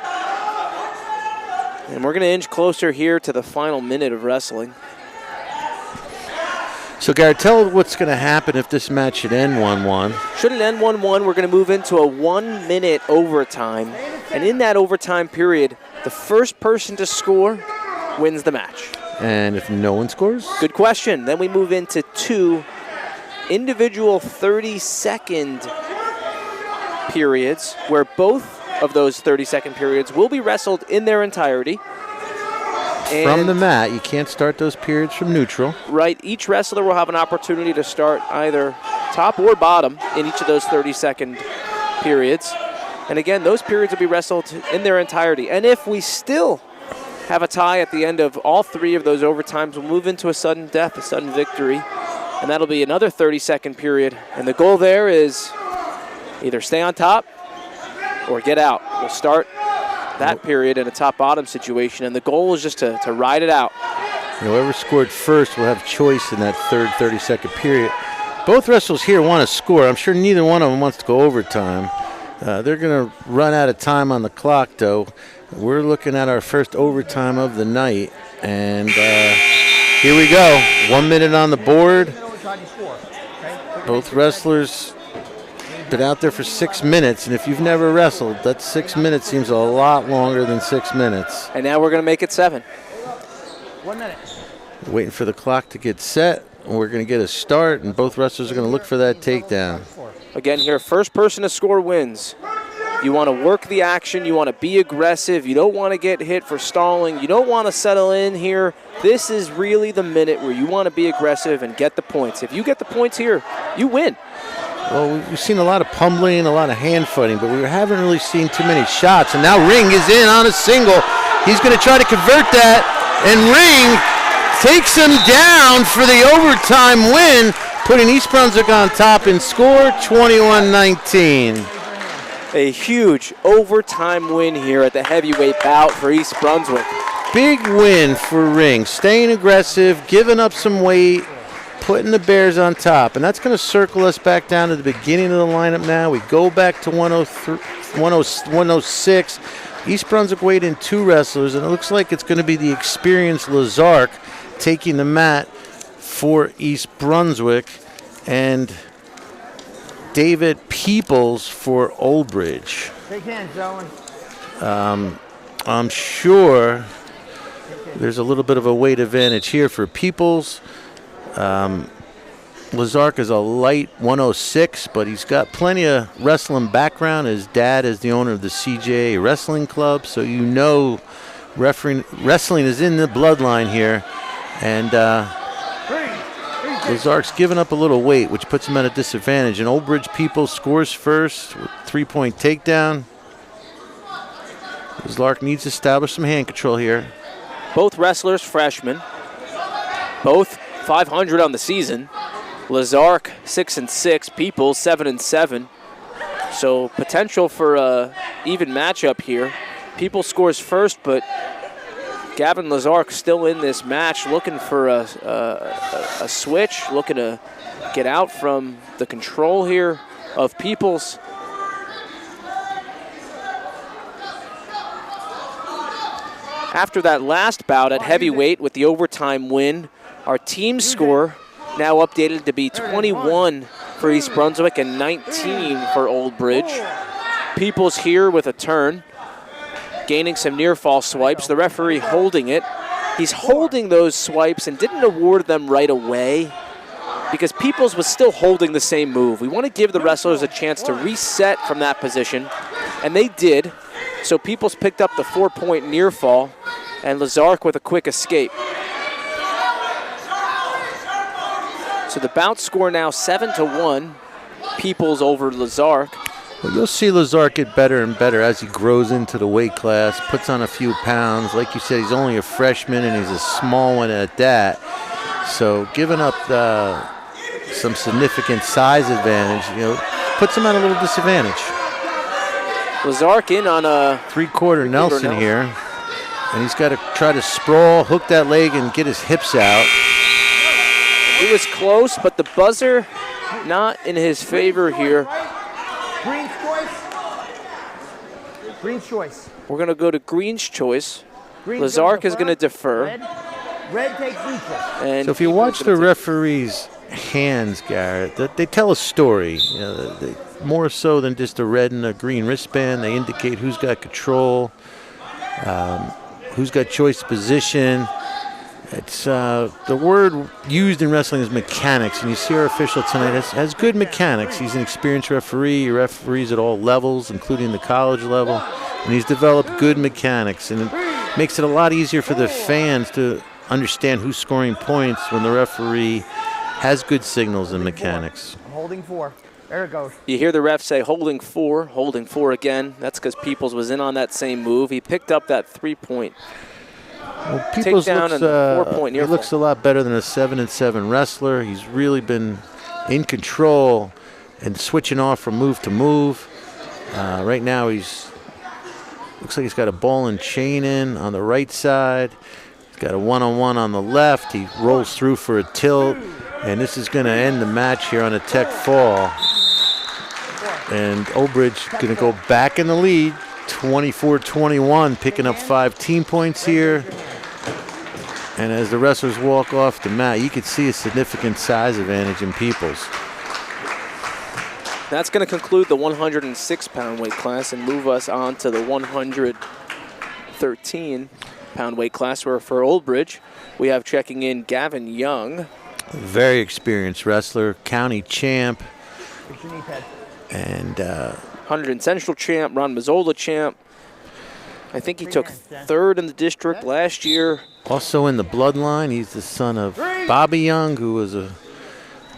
And we're going to inch closer here to the final minute of wrestling. So, Garrett, tell what's going to happen if this match should end 1-1. Should it end 1-1, we're going to move into a 1-minute overtime. And in that overtime period, the first person to score wins the match. And if no one scores? Good question. Then we move into two individual 30-second periods where both of those 30-second periods will be wrestled in their entirety. And from the mat. You can't start those periods from neutral. Right. Each wrestler will have an opportunity to start either top or bottom in each of those 30-second periods. And again, those periods will be wrestled in their entirety. And if we still have a tie at the end of all three of those overtimes, we'll move into a sudden death, a sudden victory. And that'll be another 30-second period. And the goal there is either stay on top or get out. We'll start that period in a top-bottom situation, and the goal is just to ride it out. Whoever scored first will have choice in that third 30-second period. Both wrestlers here want to score. I'm sure neither one of them wants to go overtime. They're going to run out of time on the clock, though. We're looking at our first overtime of the night, and here we go. 1 minute on the board. Both wrestlers been out there for 6 minutes, and if you've never wrestled, that 6 minutes seems a lot longer than 6 minutes. And now we're going to make it 7. 1 minute. Waiting for the clock to get set. We're going to get a start, and both wrestlers are going to look for that takedown. Again here, first person to score wins. You want to work the action. You want to be aggressive. You don't want to get hit for stalling. You don't want to settle in here. This is really the minute where you want to be aggressive and get the points. If you get the points here, you win. Well, we've seen a lot of pummeling, a lot of hand fighting, but we haven't really seen too many shots. And now Ring is in on a single. He's going to try to convert that, and Ring takes him down for the overtime win, putting East Brunswick on top in score 21-19. A huge overtime win here at the heavyweight bout for East Brunswick. Big win for Ring, staying aggressive, giving up some weight, putting the Bears on top. And that's going to circle us back down to the beginning of the lineup now. We go back to 106. East Brunswick weighed in 2 wrestlers, and it looks like it's going to be the experienced Lazark taking the mat for East Brunswick, and David Peoples for Old Bridge. Shake hands, Owen. I'm sure there's a little bit of a weight advantage here for Peoples. Lazark is a light 106, but he's got plenty of wrestling background. His dad is the owner of the CJA Wrestling Club, so you know wrestling is in the bloodline here. And Lazark's given up a little weight, which puts him at a disadvantage. And Old Bridge Peoples scores first with 3-point takedown. Lazark needs to establish some hand control here. Both wrestlers freshmen, both 500 on the season. Lazark 6-6, Peoples 7-7. So potential for a even matchup here. Peoples scores first, but Gavin Lazark still in this match, looking for a switch, looking to get out from the control here of Peoples. After that last bout at heavyweight with the overtime win, our team score now updated to be 21 for East Brunswick and 19 for Old Bridge. Peoples here with a turn, gaining some near fall swipes. The referee holding it. He's holding those swipes and didn't award them right away because Peoples was still holding the same move. We want to give the wrestlers a chance to reset from that position, and they did. So Peoples picked up the 4-point near fall, and Lazark with a quick escape. So the bout score now 7-1, Peoples over Lazark. Well, you'll see Lazark get better and better as he grows into the weight class, puts on a few pounds. Like you said, he's only a freshman, and he's a small one at that. So giving up some significant size advantage, puts him at a little disadvantage. Lazark in on a three-quarter Nelson here, and he's got to try to sprawl, hook that leg, and get his hips out. He was close, but the buzzer not in his favor here. Green's choice. Green's choice. We're going to go to Green's choice. Green's Lazark is going to defer. Red takes neutral. And so if you watch the referee's hands, Garrett, they tell a story. More so than just a red and a green wristband. They indicate who's got control, who's got choice position. It's the word used in wrestling is mechanics, and you see our official tonight has good mechanics. He's an experienced referee. He referees at all levels, including the college level, and he's developed good mechanics, and it makes it a lot easier for the fans to understand who's scoring points when the referee has good signals and mechanics. I'm holding 4. There it goes. You hear the ref say holding 4 again. That's because Peoples was in on that same move. He picked up that 3-point. Well, Peoples looks, 4-point near he looks a lot better than a 7-7 wrestler. He's really been in control and switching off from move to move. Right now looks like he's got a ball and chain in on the right side. He's got a one-on-one on the left. He rolls through for a tilt, and this is going to end the match here on a tech fall. And Old Bridge going to go back in the lead, 24-21, picking up 5 team points here. And as the wrestlers walk off the mat, you could see a significant size advantage in Peoples. That's going to conclude the 106-pound weight class and move us on to the 113-pound weight class, where for Old Bridge, we have checking in Gavin Young. Very experienced wrestler, county champ. And 100 Central champ, Ron Mazzola champ. I think he took 3rd in the district last year. Also in the bloodline, he's the son of Bobby Young, who was a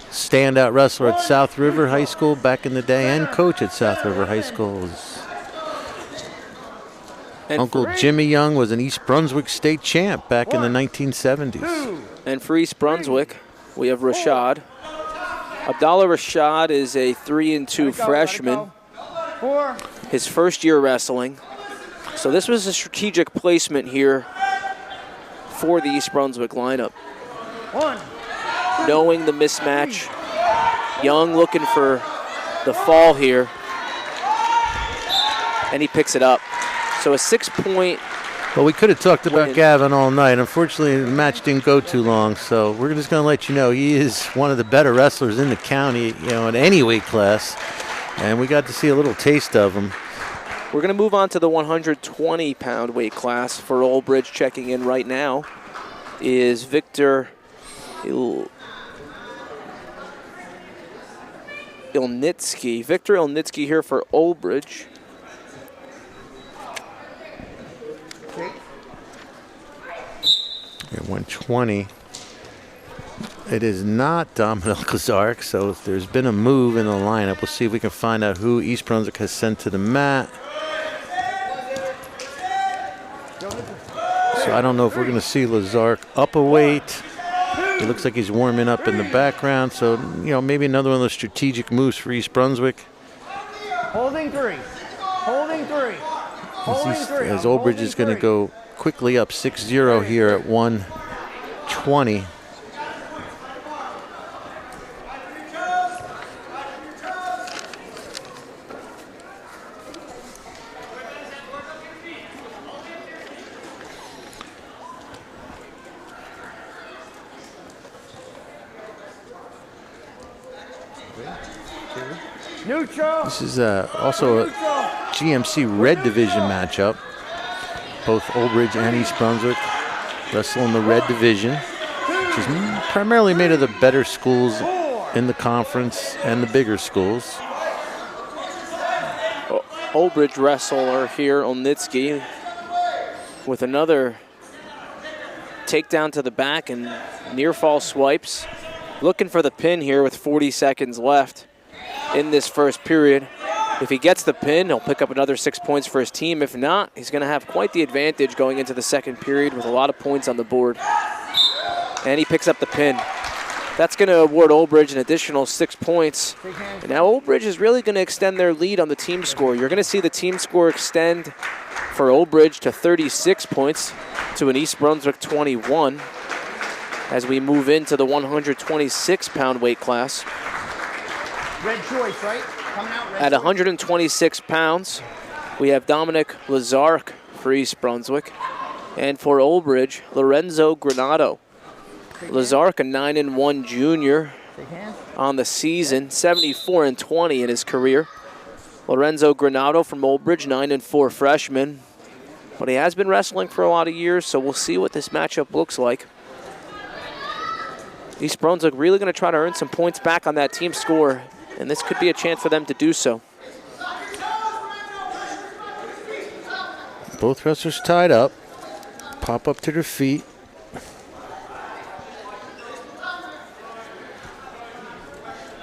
standout wrestler at South River High School back in the day and coach at South River High School. His Uncle Jimmy Young was an East Brunswick state champ back in the 1970s. And for East Brunswick, we have Rashad. Abdallah Rashad is a 3-2 freshman. His first year wrestling. So this was a strategic placement here for the East Brunswick lineup. Knowing the mismatch, Young looking for the fall here, and he picks it up. So a 6-point. Well, we could have talked about Gavin all night. Unfortunately, the match didn't go too long, so we're just going to let you know he is one of the better wrestlers in the county, in any weight class, and we got to see a little taste of him. We're going to move on to the 120-pound weight class. For Old Bridge, checking in right now is Victor Ilnitsky. Victor Ilnitsky here for Old Bridge. At 120. It is not Dominic Lazark, so if there's been a move in the lineup, we'll see if we can find out who East Brunswick has sent to the mat. So I don't know if we're going to see Lazark up a weight. It looks like he's warming up in the background, so maybe another one of those strategic moves for East Brunswick. Holding 3. Holding 3. Holding 3. As Old Bridge is going to go quickly up 6-0 here at 120. Neutral. This is also a GMC Red Division matchup. Both Old Bridge and East Brunswick wrestle in the Red Division, which is primarily made of the better schools in the conference and the bigger schools. Old Bridge wrestler here, Olnitsky, with another takedown to the back and near fall swipes. Looking for the pin here with 40 seconds left in this first period. If he gets the pin, he'll pick up another 6 points for his team. If not, he's going to have quite the advantage going into the second period with a lot of points on the board. And he picks up the pin. That's going to award Old Bridge an additional 6 points. And now Old Bridge is really going to extend their lead on the team score. You're going to see the team score extend for Old Bridge to 36 points to an East Brunswick 21 as we move into the 126-pound weight class. Red choice, right? Coming out red. At 126 pounds, we have Dominic Lazark for East Brunswick. And for Old Bridge, Lorenzo Granado. Lazark, a 9-1 junior on the season, 74-20 in his career. Lorenzo Granado from Old Bridge, 9-4 freshman. But he has been wrestling for a lot of years, so we'll see what this matchup looks like. East Brunswick really going to try to earn some points back on that team score, and this could be a chance for them to do so. Both wrestlers tied up. Pop up to their feet.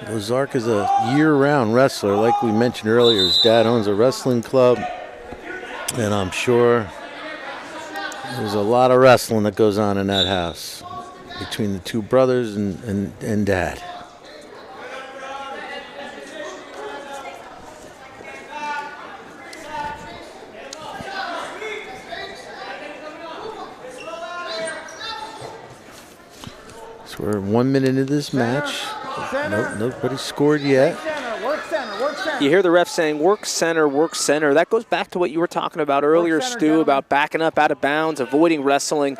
Lazark is a year-round wrestler. Like we mentioned earlier, his dad owns a wrestling club, and I'm sure there's a lot of wrestling that goes on in that house between the two brothers and dad. So we're 1 minute into this match. Nope, nobody scored yet. Work center, work center. You hear the ref saying, work center, work center. That goes back to what you were talking about earlier, center, Stu, gentlemen. about backing up out of bounds, avoiding wrestling.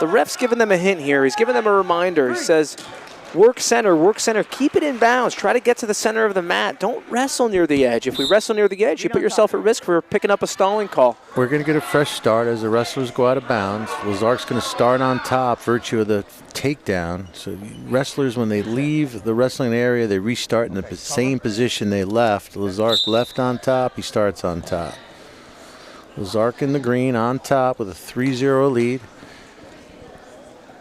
The ref's giving them a hint here. He's giving them a reminder. He says, work center, keep it in bounds. Try to get to the center of the mat. Don't wrestle near the edge. If we wrestle near the edge, you put yourself at risk for picking up a stalling call. We're going to get a fresh start as the wrestlers go out of bounds. Lazark's going to start on top, virtue of the takedown. So wrestlers, when they leave the wrestling area, they restart in the same position they left. Lazark left on top, he starts on top. Lazark in the green on top with a 3-0 lead.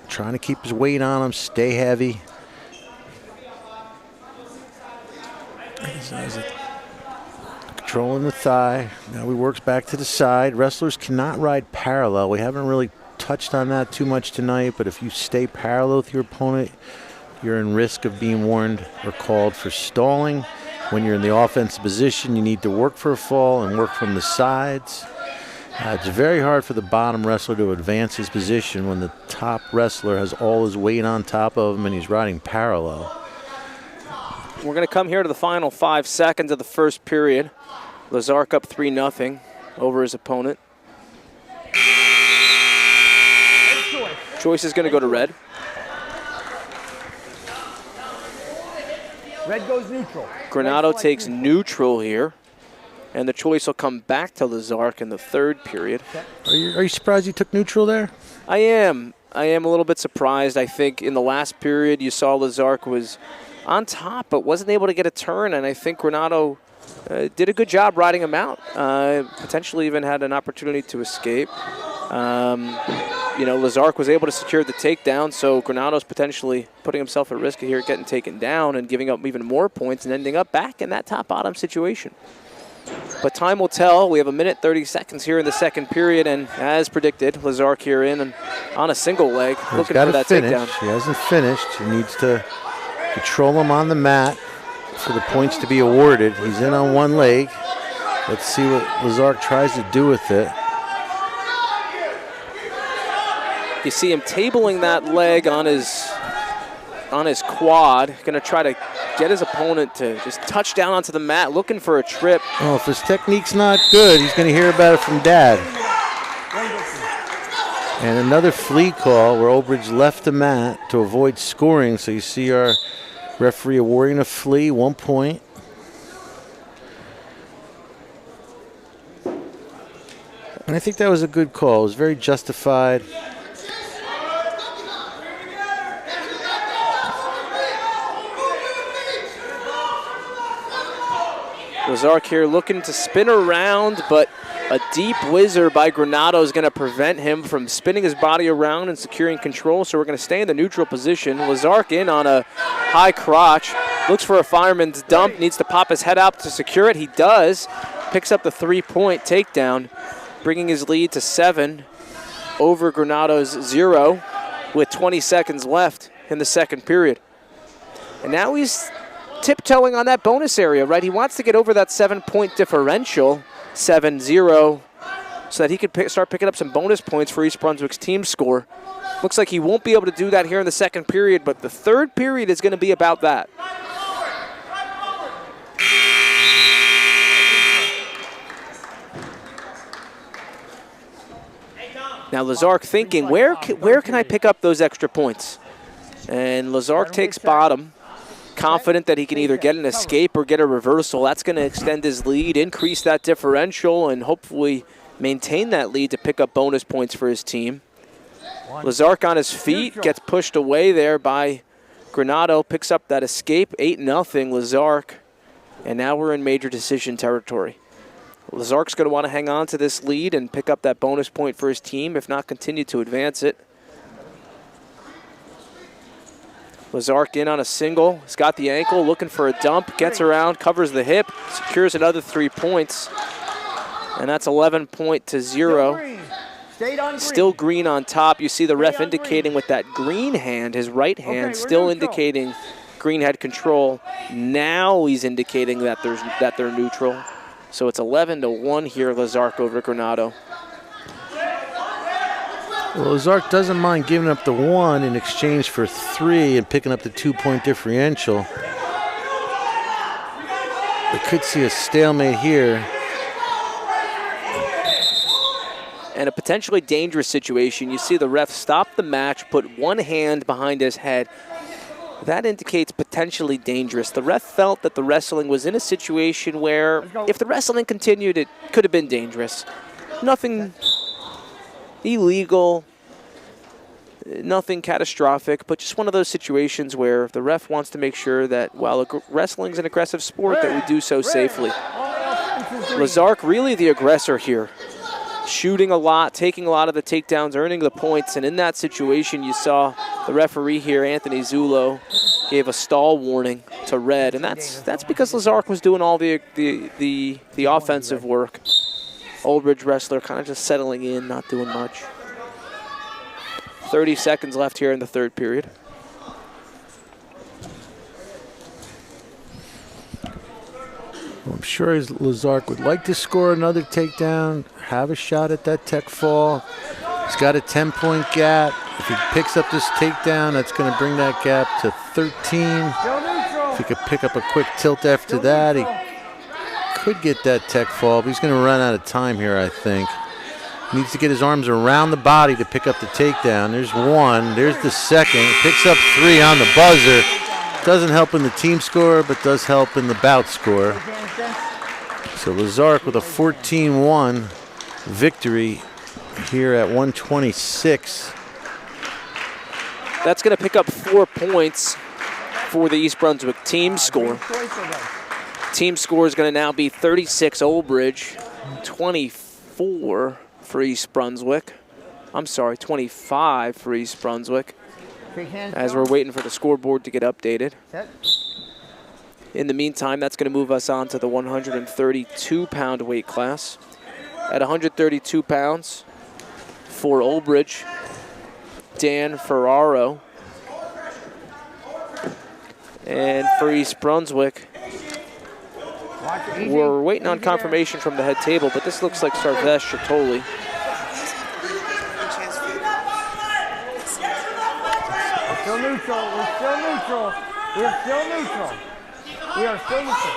Trying to keep his weight on him, stay heavy. Controlling the thigh. Now he works back to the side. Wrestlers cannot ride parallel. We haven't really touched on that too much tonight, but if you stay parallel with your opponent, you're in risk of being warned or called for stalling. When you're in the offensive position, you need to work for a fall and work from the sides. It's very hard for the bottom wrestler to advance his position when the top wrestler has all his weight on top of him and he's riding parallel. We're going to come here to the final 5 seconds of the first period. Lazark up 3-0 over his opponent. Choice is going to go to red. Red goes neutral. Granado takes neutral here. And the choice will come back to Lazark in the third period. Are you surprised he took neutral there? I am a little bit surprised. I think in the last period you saw Lazark was on top but wasn't able to get a turn, and I think Granado did a good job riding him out. Potentially even had an opportunity to escape. Lazark was able to secure the takedown, so Granado's potentially putting himself at risk here, getting taken down and giving up even more points and ending up back in that top-bottom situation. But time will tell. We have 1 minute 30 seconds here in the second period, and as predicted, Lazark here in and on a single leg, looking for that takedown. He hasn't finished. He needs to control him on the mat for the points to be awarded. He's in on one leg. Let's see what Lazark tries to do with it. You see him tabling that leg on his quad, going to try to get his opponent to just touch down onto the mat, looking for a trip. Oh, if his technique's not good, he's going to hear about it from Dad. And another flea call where Obridge left the mat to avoid scoring. So you see our referee awarding a flea, 1 point. And I think that was a good call. It was very justified. Lazark here looking to spin around, but a deep whizzer by Granado is going to prevent him from spinning his body around and securing control, so we're going to stay in the neutral position. Lazark in on a high crotch, looks for a fireman's dump, needs to pop his head out to secure it. He does, picks up the 3-point takedown, bringing his lead to 7 over Granado's 0 with 20 seconds left in the second period. And now he's tiptoeing on that bonus area, right? He wants to get over that 7-point differential, 7-0, so that he could start picking up some bonus points for East Brunswick's team score. Looks like he won't be able to do that here in the second period, but the third period is going to be about that. Now Lazark thinking, where can I pick up those extra points? And Lazark takes bottom, confident that he can either get an escape or get a reversal. That's going to extend his lead, increase that differential, and hopefully maintain that lead to pick up bonus points for his team. Lazark on his feet, gets pushed away there by Granado, picks up that escape, 8-0 Lazark, and now we're in major decision territory. Lazark's going to want to hang on to this lead and pick up that bonus point for his team, if not continue to advance it. Lazark in on a single. He's got the ankle, looking for a dump, gets around, covers the hip, secures another 3 points. And that's 11-0. Still green on top. You see the ref indicating with that green hand, his right hand, still indicating green had control. Now he's indicating that they're neutral. So it's 11-1 here, Lazark over Granado. Well, Ozark doesn't mind giving up the 1 in exchange for 3 and picking up the 2-point differential. We could see a stalemate here. And a potentially dangerous situation. You see the ref stop the match, put one hand behind his head. That indicates potentially dangerous. The ref felt that the wrestling was in a situation where if the wrestling continued, it could have been dangerous. Nothing illegal, nothing catastrophic, but just one of those situations where the ref wants to make sure that while wrestling's an aggressive sport, that we do so safely. Lazark really the aggressor here. Shooting a lot, taking a lot of the takedowns, earning the points, and in that situation you saw the referee here, Anthony Zullo, gave a stall warning to Red, and that's because Lazark was doing all the offensive work. Old Bridge wrestler kind of just settling in, not doing much. 30 seconds left here in the third period. I'm sure Lazark would like to score another takedown, have a shot at that tech fall. He's got a 10-point gap. If he picks up this takedown, that's going to bring that gap to 13. If he could pick up a quick tilt after that, he could get that tech fall, but he's going to run out of time here, I think. He needs to get his arms around the body to pick up the takedown. There's 1. There's the second. He picks up 3 on the buzzer. Doesn't help in the team score, but does help in the bout score. So Lazark with a 14-1 victory here at 126. That's going to pick up 4 points for the East Brunswick team score. Team score is going to now be 36 Old Bridge, 24 for East Brunswick. I'm sorry, 25 for East Brunswick. As we're waiting for the scoreboard to get updated. In the meantime, that's going to move us on to the 132-pound weight class. At 132 pounds for Old Bridge, Dan Ferraro. And for East Brunswick, we're waiting on confirmation from the head table, but this looks like Sarvesh Shatoli. Still neutral. We're still neutral. We're still neutral. We are still neutral.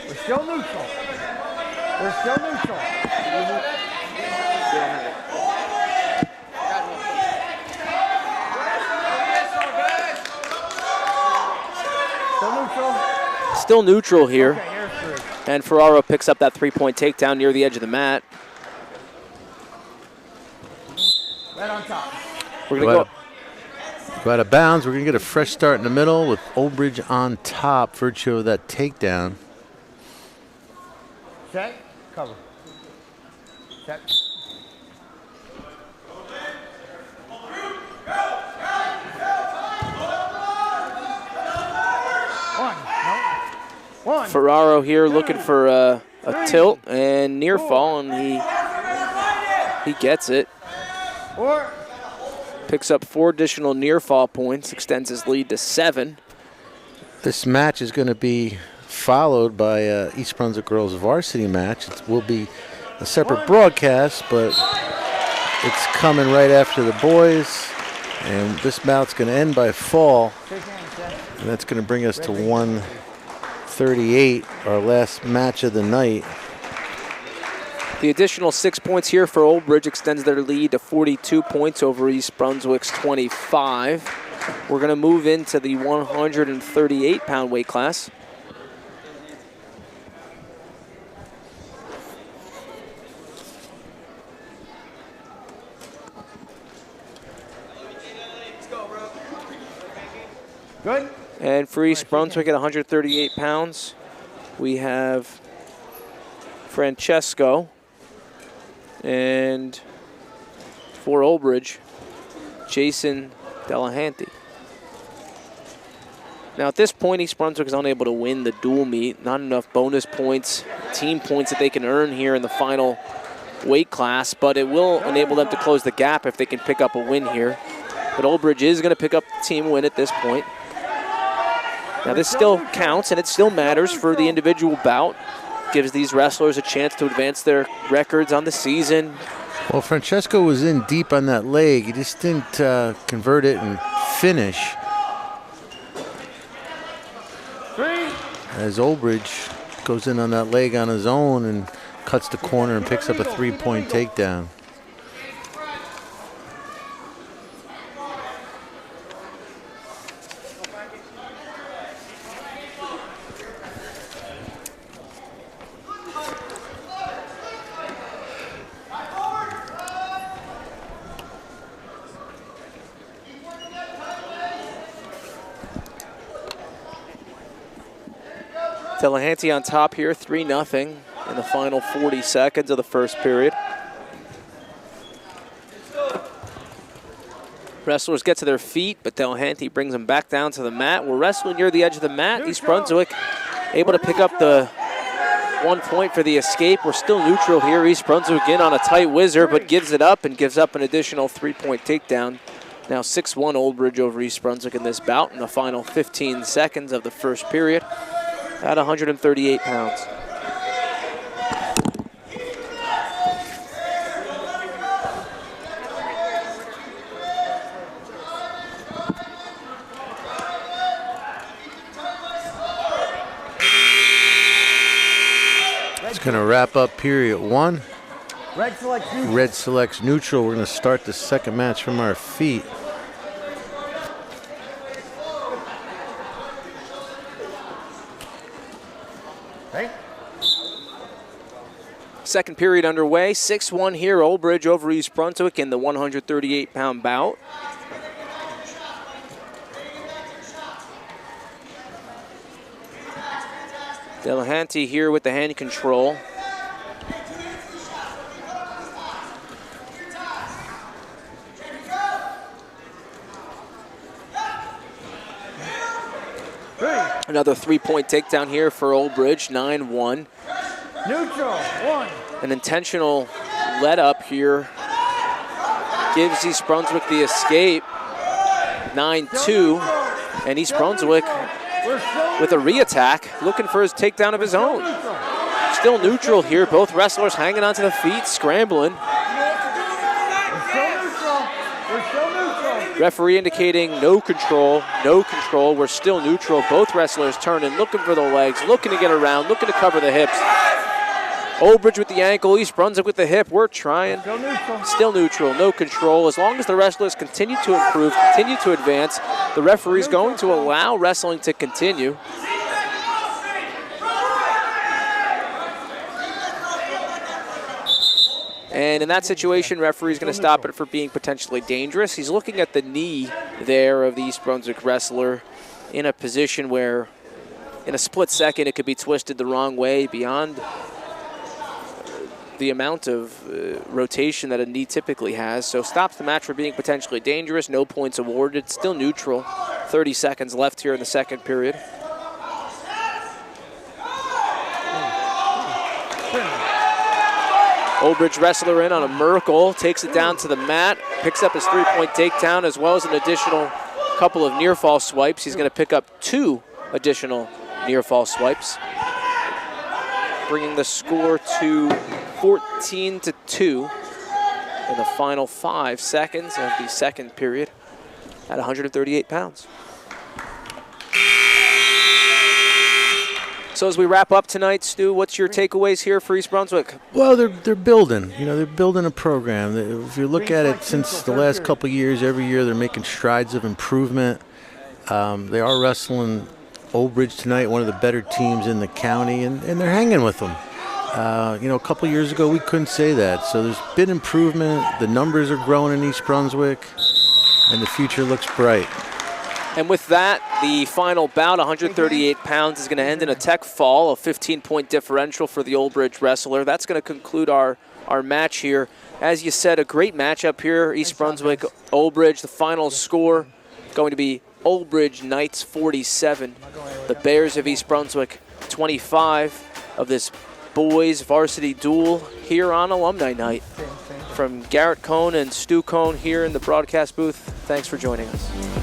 We're still neutral. We're still neutral. Still neutral. Still neutral here. And Ferraro picks up that 3-point takedown near the edge of the mat. Right on top. We're going to go out of bounds. We're going to get a fresh start in the middle with Old Bridge on top, virtue of that takedown. Set, cover. Set. One. Ferraro here looking for a tilt and near fall, and he gets it. 4. Picks up 4 additional near fall points, extends his lead to 7. This match is going to be followed by East Brunswick girls varsity match. It will be a separate broadcast, but it's coming right after the boys. And this bout's going to end by fall. And that's going to bring us to 138, our last match of the night. The additional 6 points here for Old Bridge extends their lead to 42 points over East Brunswick's 25. We're going to move into the 138-pound weight class. Good. And for East Brunswick at 138 pounds, we have Francesco. And for Old Bridge, Jason Delahanty. Now at this point, East Brunswick is unable to win the dual meet. Not enough bonus points, team points that they can earn here in the final weight class, but it will enable them to close the gap if they can pick up a win here. But Old Bridge is going to pick up the team win at this point. Now this still counts and it still matters for the individual bout. Gives these wrestlers a chance to advance their records on the season, Well, Francesco was in deep on that leg. He just didn't convert it and finish. As Olbridge goes in on that leg on his own and cuts the corner and picks up a 3-point takedown. Delahanty on top here, 3-0 in the final 40 seconds of the first period. Wrestlers get to their feet, but Delahanty brings them back down to the mat. We're wrestling near the edge of the mat. East Brunswick able to pick up the 1 point for the escape. We're still neutral here. East Brunswick in on a tight whizzer, but gives it up and gives up an additional 3-point takedown. Now 6-1 Oldbridge over East Brunswick in this bout in the final 15 seconds of the first period. At 138 pounds. It's going to wrap up period 1. Red selects neutral. Red selects neutral. We're going to start the second match from our feet. Second period underway, 6-1 here, Oldbridge over East Brunswick in the 138-pound bout. Delahanty here with the hand control. Another 3-point takedown here for Oldbridge, 9-1. Neutral, 1. An intentional let up here gives East Brunswick the escape, 9-2, and East Brunswick with a re-attack, looking for his takedown of his own. Still neutral here, both wrestlers hanging onto the feet, scrambling. Referee indicating no control, no control. We're still neutral. Both wrestlers turning, looking for the legs, looking to get around, looking to cover the hips. Oldbridge with the ankle, East Brunswick with the hip. We're trying. Still neutral, no control. As long as the wrestlers continue to improve, continue to advance, the referee's going to allow wrestling to continue. And in that situation, referee's going to stop it for being potentially dangerous. He's looking at the knee there of the East Brunswick wrestler in a position where in a split second it could be twisted the wrong way beyond the amount of rotation that a knee typically has. So stops the match for being potentially dangerous. No points awarded. Still neutral. 30 seconds left here in the second period. Oldbridge wrestler in on a Merkel, takes it down to the mat, picks up his 3-point takedown as well as an additional couple of near fall swipes. He's going to pick up 2 additional near fall swipes, bringing the score to 14-2 in the final 5 seconds of the second period at 138 pounds. So as we wrap up tonight, Stu, what's your takeaways here for East Brunswick? Well, they're building. You know, they're building a program. If you look at it since the last couple of years, every year they're making strides of improvement. They are wrestling Oldbridge tonight, one of the better teams in the county, and they're hanging with them. You know, a couple of years ago we couldn't say that. So there's been improvement. The numbers are growing in East Brunswick, and the future looks bright. And with that, the final bout, 138 pounds, is going to end in a tech fall, a 15-point differential for the Oldbridge wrestler. That's going to conclude our match here. As you said, a great matchup here, East Brunswick, Oldbridge. The final score going to be Oldbridge Knights 47. The Bears of East Brunswick 25 of this boys varsity duel here on Alumni Night. From Garrett Kohn and Stu Kohn here in the broadcast booth, thanks for joining us.